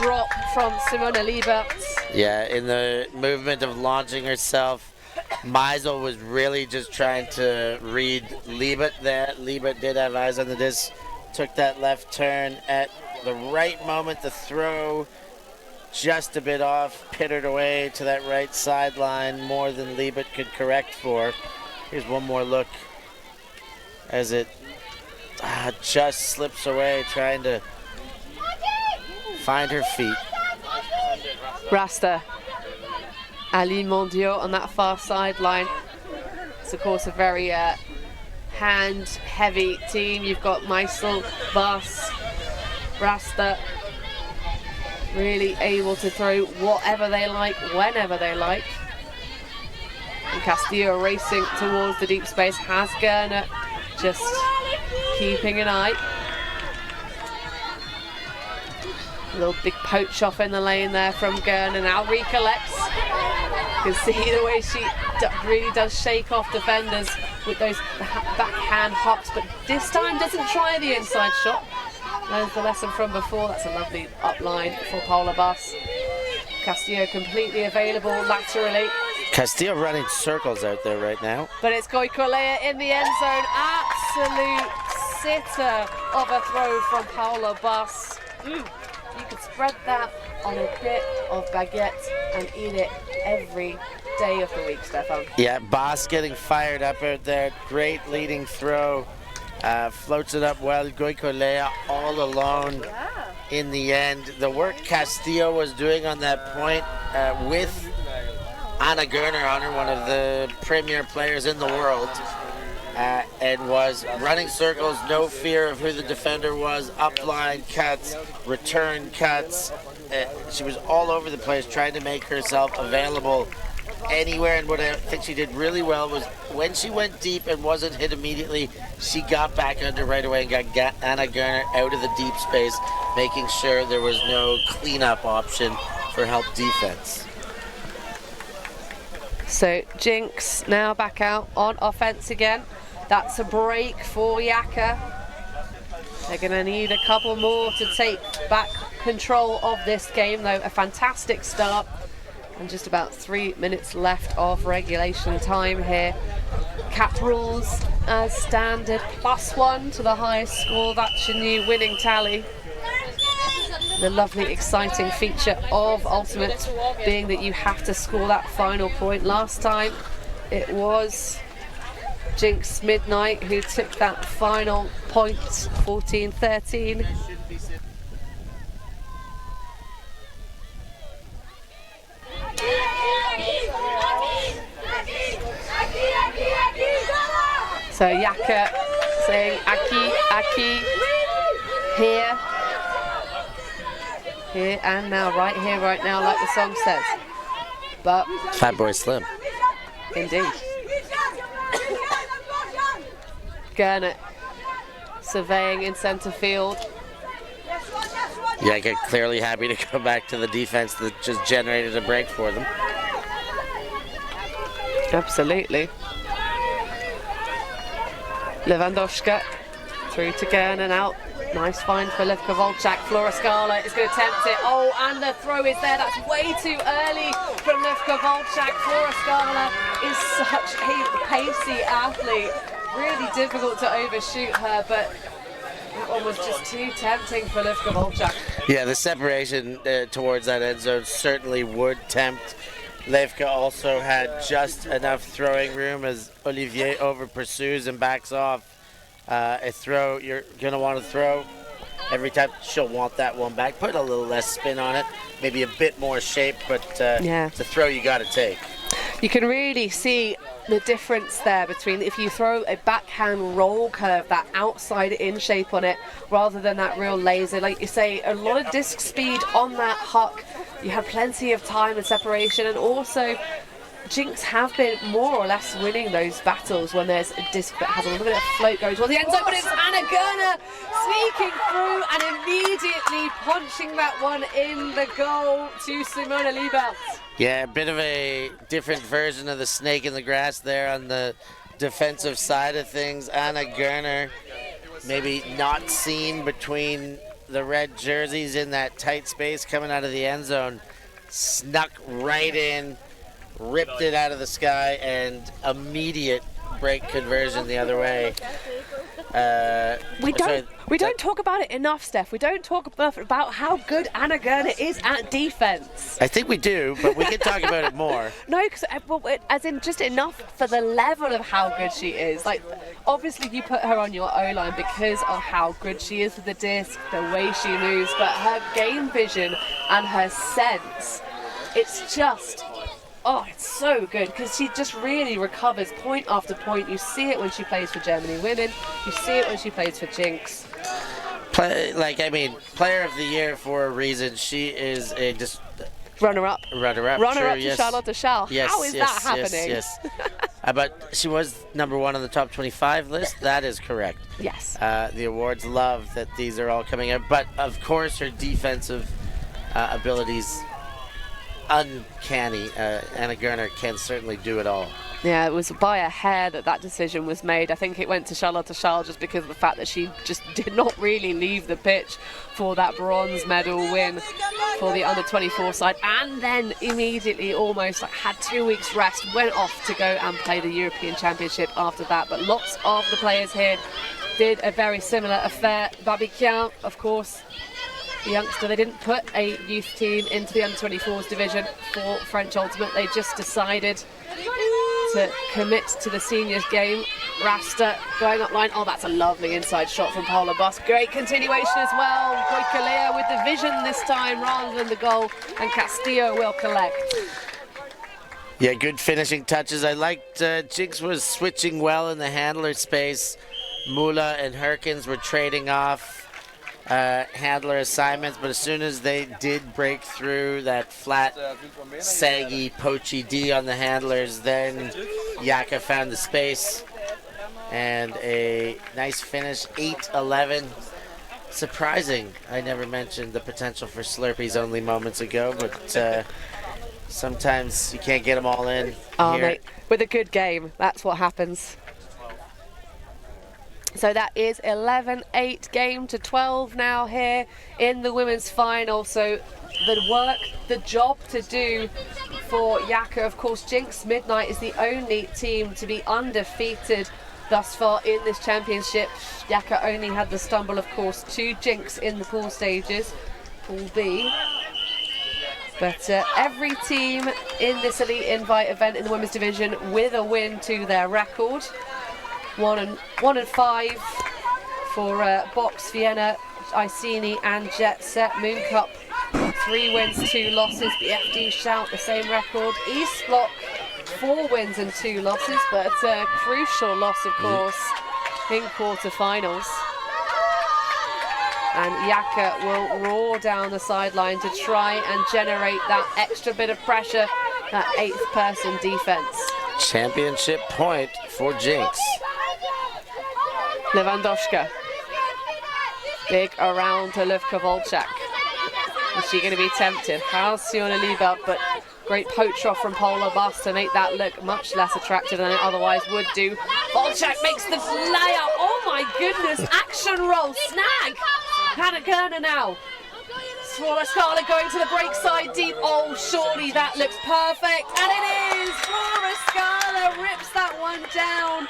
drop from Simona Liebert. Yeah, in the movement of launching herself, Meisel was really just trying to read Liebert there. Liebert did have eyes on the disc, took that left turn at the right moment to throw. Just a bit off, pittered away to that right sideline, more than Liebert could correct for. Here's one more look as it just slips away, trying to find her feet. Rasta, Ali Mondiaux on that far sideline. It's of course a very hand-heavy team. You've got Meisel, Bas, Rasta, really able to throw whatever they like, whenever they like. And Castillo racing towards the deep space, has Gerner just keeping an eye. A little big poach off in the lane there from Gerner, now recollects. You can see the way she really does shake off defenders with those backhand hops, but this time doesn't try the inside shot. Learns the lesson from before. That's a lovely up line for Paula Bas. Castillo completely available laterally. Castillo running circles out there right now. But it's Goicolea in the end zone. Absolute sitter of a throw from Paula Bas. You could spread that on a bit of baguette and eat it every day of the week, Stefan. Yeah, Bas getting fired up out there. Great leading throw. Floats it up well. Goicolea all alone in the end. The work Castillo was doing on that point with Anna Gerner on her, one of the premier players in the world, and was running circles, no fear of who the defender was, upline cuts, return cuts. She was all over the place trying to make herself available anywhere, and what I think she did really well was when she went deep and wasn't hit immediately, she got back under right away and got Anna Gerner out of the deep space, making sure there was no cleanup option for help defense. So Jinx now back out on offense again. That's a break for YAKA. They're going to need a couple more to take back control of this game, though. A fantastic start. And just about 3 minutes left of regulation time here. Cap rules as standard, +1 to the highest score. That's your new winning tally. The lovely, exciting feature of Ultimate being that you have to score that final point. Last time it was Jinx Midnight, who took that final point, 14-13. So YAKA saying Aki, Aki, here, here and now, right here, right now, like the song says. But Fatboy Slim. indeed. Gurnet surveying in centre field. YAKA clearly happy to go back to the defense that just generated a break for them. Absolutely. Lewandowska through to Gurnet out. Nice find for Livka Volchak. Flora Scala is going to attempt it. Oh, and the throw is there. That's way too early from Livka Volchak. Flora Scala is such a pacey athlete. Really difficult to overshoot her, but that one was just too tempting for Livka Volchak. Yeah, the separation towards that end zone certainly would tempt. Livka also had just enough throwing room as Olivier over pursues and backs off. A throw, you're going to want to throw. Every time she'll want that one back. Put a little less spin on it, maybe a bit more shape, but yeah. It's a throw you got to take. You can really see the difference there between if you throw a backhand roll curve, that outside in shape on it, rather than that real laser. Like you say, a lot of disc speed on that huck. You have plenty of time and separation, and also Jinx have been more or less winning those battles when there's a disc that has a little bit of float going towards the end zone, but it's Anna Gurner sneaking through and immediately punching that one in the goal to Simona Liebert. Yeah, a bit of a different version of the snake in the grass there on the defensive side of things. Anna Gurner maybe not seen between the red jerseys in that tight space coming out of the end zone, snuck right in, ripped it out of the sky, and immediate break conversion the other way. We don't talk about it enough, Steph. We don't talk enough about how good Anna Gurner is at defense. I think we do, but we can talk about it more. No, because as in just enough for the level of how good she is. Like, obviously you put her on your O-line because of how good she is with the disc, the way she moves, but her game vision and her sense, it's just... Oh, it's so good because she just really recovers point after point. You see it when she plays for Germany Women. You see it when she plays for Jinx. Player of the year for a reason. She is a just runner-up. Runner-up to Charlotte Schall. Yes, How is that happening? Yes. But she was #1 on the top 25 list. That is correct. Yes. The awards love that these are all coming up. But, of course, her defensive abilities uncanny. Anna Gurner can certainly do it all. Yeah, it was by a hair that decision was made. I think it went to Charlotte Schall just because of the fact that she just did not really leave the pitch for that bronze medal win for the under-24 side, and then immediately almost had 2 weeks rest, went off to go and play the European Championship after that. But lots of the players here did a very similar affair. Babiquian, of course, the youngster, they didn't put a youth team into the under-24s division for French Ultimate. They just decided to commit to the seniors game. Rasta going up line. Oh, that's a lovely inside shot from Paula Boss. Great continuation as well. Goikalea with the vision this time rather than the goal, and Castillo will collect. Yeah, good finishing touches. I liked Jinx was switching well in the handler space. Mula and Herkins were trading off handler assignments, but as soon as they did break through that flat, saggy, poachy D on the handlers, then YAKA found the space and a nice finish, 8-11. Surprising, I never mentioned the potential for Slurpees only moments ago, but sometimes you can't get them all in. Oh, mate, with a good game, that's what happens. So that is 11-8 game to 12 now here in the women's final. So the job to do for YAKA, of course, Jinx Midnight is the only team to be undefeated thus far in this championship. YAKA only had the stumble, of course, to Jinx in the pool stages, Pool B. But every team in this Elite Invite event in the women's division with a win to their record. 1 and 5 for Box Vienna, Iceni and Jet Set. Moon Cup, 3 wins, 2 losses. BFD Shout, the same record. East Block, 4 wins and 2 losses, but a crucial loss, of course, in quarterfinals. And YAKA will roar down the sideline to try and generate that extra bit of pressure, that 8th person defense. Championship point for Jinx. Lewandowska. Big around to Livka Volchak. Is she going to be tempted? How's Siona Liebelt, but great poach off from Polar Bus to make that look much less attractive than it otherwise would do. Volchak makes the layout. Oh my goodness, action roll, snag. Hannah Kerner now. Flora Scala going to the break side deep. Oh, surely that looks perfect. And it is. Flora Scala rips that one down.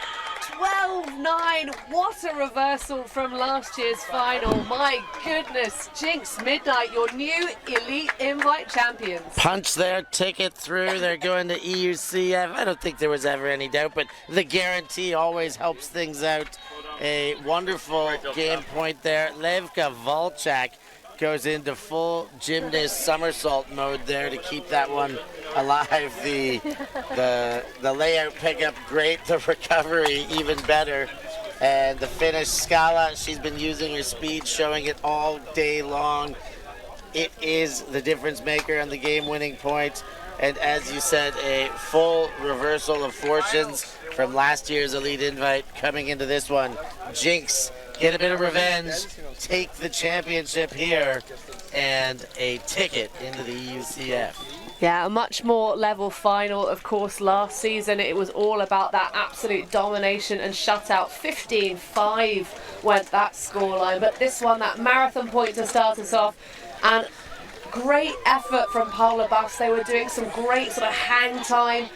12-9. What a reversal from last year's final. My goodness. Jinx Midnight, your new Elite Invite champions. Punch their ticket through. They're going to EUCF. I don't think there was ever any doubt, but the guarantee always helps things out. A wonderful game point there. Levka Volchak goes into full gymnast somersault mode there to keep that one alive. The layout pickup great, the recovery even better, and the finish. Scala, she's been using her speed, showing it all day long. It is the difference maker and the game-winning point. And as you said, a full reversal of fortunes from last year's Elite Invite coming into this one. Jinx, get a bit of revenge, take the championship here, and a ticket into the EUCF. Yeah, a much more level final. Of course, last season it was all about that absolute domination and shutout. 15-5 went that scoreline, but this one, that marathon point to start us off, and great effort from Paula Bus. They were doing some great sort of hang time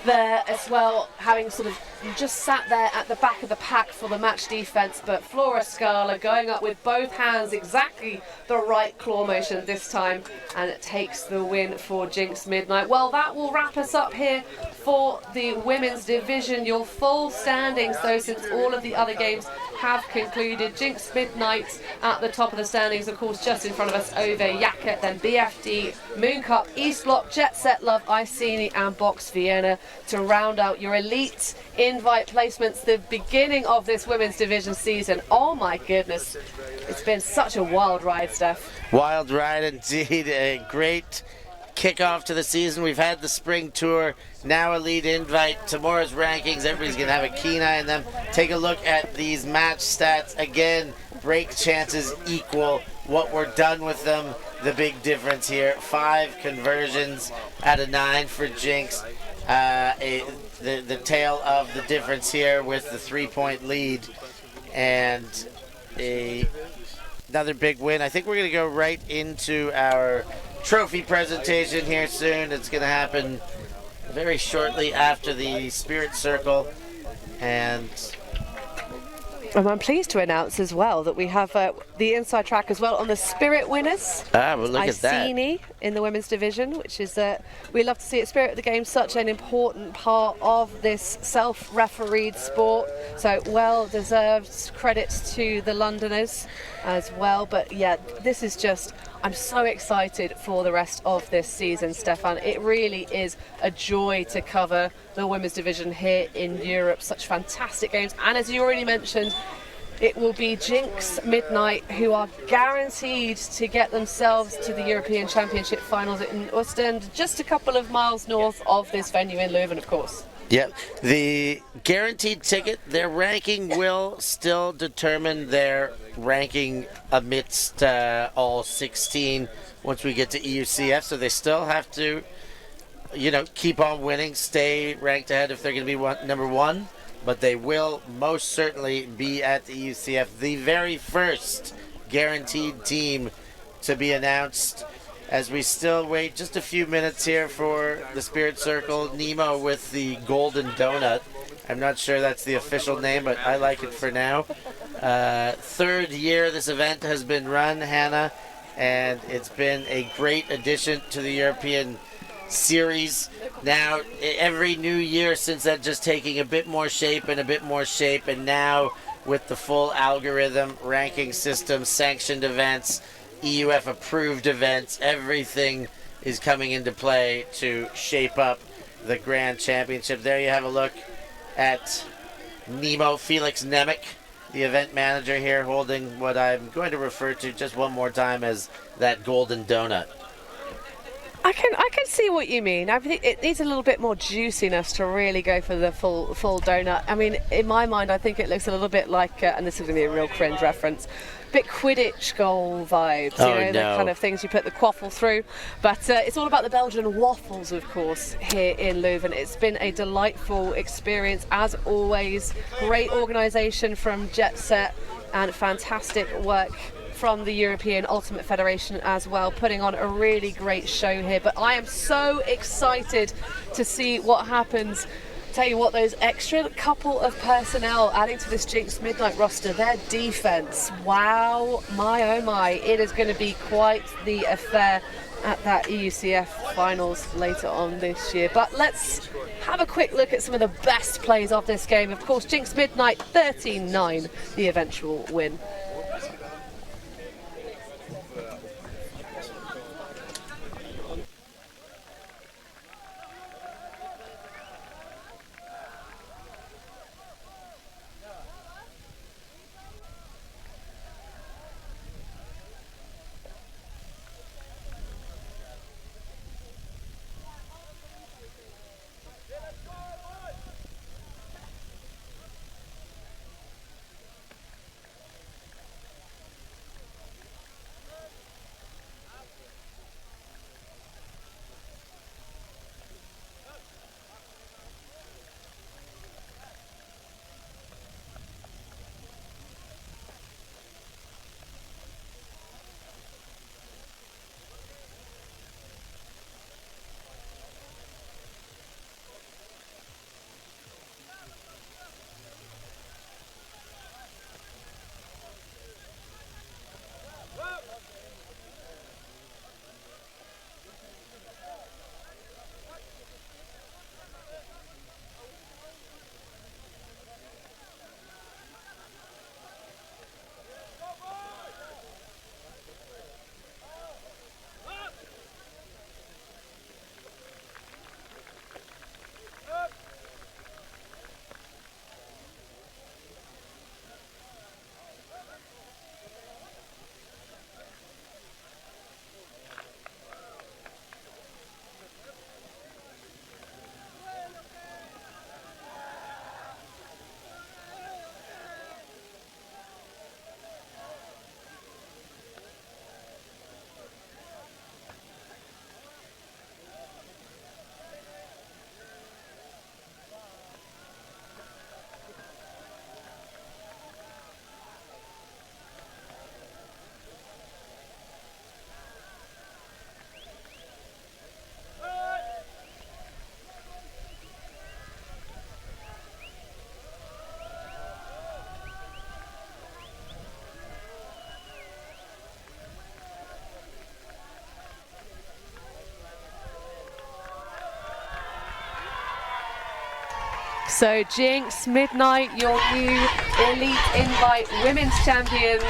there as well, having sort of just sat there at the back of the pack for the match defense, but Flora Scala going up with both hands, exactly the right claw motion this time, and it takes the win for Jinx Midnight. Well, that will wrap us up here for the women's division. Your full standings, though, since all of the other games have concluded. Jinx Midnight at the top of the standings, of course, just in front of us over YAKA, then BFD, Moon Cup, East Block, Jet Set Love, Iceni and Box Vienna to round out your Elite Invite placements. The beginning of this women's division season, oh my goodness, it's been such a wild ride, Steph. Wild ride indeed. A great kickoff to the season. We've had the spring tour, now Elite Invite, tomorrow's rankings. Everybody's going to have a keen eye on them. Take a look at these match stats. Again, break chances equal. What we're done with them, the big difference here. 5 conversions out of 9 for Jinx. The tail of the difference here with the 3-point lead, and another big win. I think we're going to go right into our trophy presentation here soon. It's going to happen very shortly after the Spirit Circle, and I'm pleased to announce as well that we have the inside track as well on the Spirit winners. well, look at that. Iceni in the women's division, which is we love to see it. Spirit of the game, such an important part of this self-refereed sport. So well-deserved credits to the Londoners as well. But yeah, this is just, I'm so excited for the rest of this season, Stefan. It really is a joy to cover the women's division here in Europe. Such fantastic games. And as you already mentioned, it will be Jinx Midnight who are guaranteed to get themselves to the European Championship finals in Ostend, just a couple of miles north of this venue in Leuven, of course. Yep, the guaranteed ticket, their ranking will still determine their ranking amidst all 16 once we get to EUCF, so they still have to, keep on winning, stay ranked ahead if they're going to be number 1, but they will most certainly be at the EUCF, the very first guaranteed team to be announced. As we still wait just a few minutes here for the Spirit Circle, Nemo with the Golden Donut. I'm not sure that's the official name, but I like it for now. 3rd year this event has been run, Hannah, and it's been a great addition to the European series. Now, every new year since that, just taking a bit more shape and a bit more shape, and now with the full algorithm, ranking system, sanctioned events, EUF approved events, everything is coming into play to shape up the Grand Championship. There you have a look at Nemo Felix Nemec, the event manager here, holding what I'm going to refer to just one more time as that golden donut. I can see what you mean. I think it needs a little bit more juiciness to really go for the full donut. I mean, in my mind, I think it looks a little bit like, and this is going to be a real cringe reference, bit Quidditch goal vibes, the kind of things you put the quaffle through. But it's all about the Belgian waffles, of course, here in Leuven. It's been a delightful experience, as always. Great organisation from Jet Set and fantastic work from the European Ultimate Federation as well, putting on a really great show here. But I am so excited to see what happens. Tell you what, those extra couple of personnel adding to this Jinx Midnight roster, their defense, wow, my oh my, it is going to be quite the affair at that EUCS finals later on this year. But let's have a quick look at some of the best plays of this game. Of course, Jinx Midnight 13-9, the eventual win. So Jinx Midnight, your new Elite Invite Women's Champions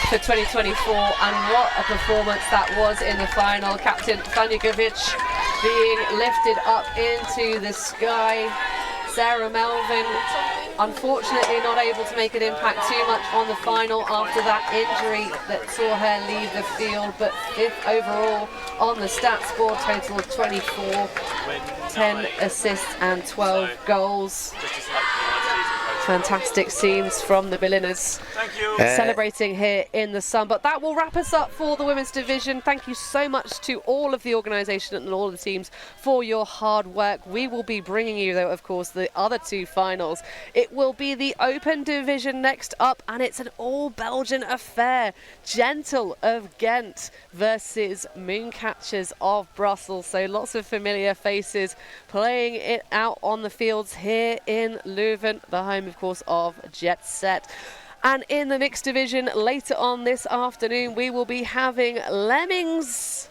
for 2024, and what a performance that was in the final. Captain Fanjugovic being lifted up into the sky. Sarah Melvin, unfortunately not able to make an impact too much on the final after that injury that saw her leave the field, but 5th overall on the stats board, total of 24, 10 assists and 12 goals. Fantastic scenes from the Berliners celebrating here in the sun. But that will wrap us up for the women's division. Thank you so much to all of the organisation and all of the teams for your hard work. We will be bringing you, though, of course, the other two finals. It will be the open division next up, and it's an all-Belgian affair. Gentle of Ghent versus Mooncatchers of Brussels. So lots of familiar faces playing it out on the fields here in Leuven, the home, of course, of Jet Set. And in the mixed division later on this afternoon, we will be having Lemmings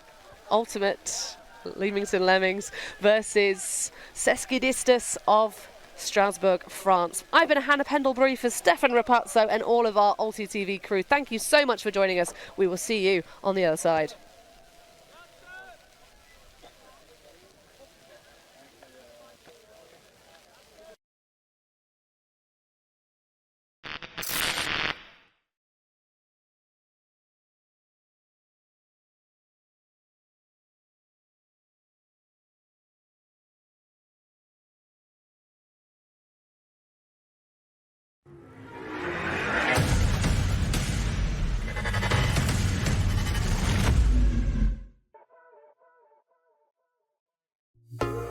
Ultimate Leamington Lemmings versus Seskidistas of Strasbourg, France. I've been Hannah Pendlebury for Stefan Rapazzo and all of our Ulti TV crew. Thank you so much for joining us. We will see you on the other side. You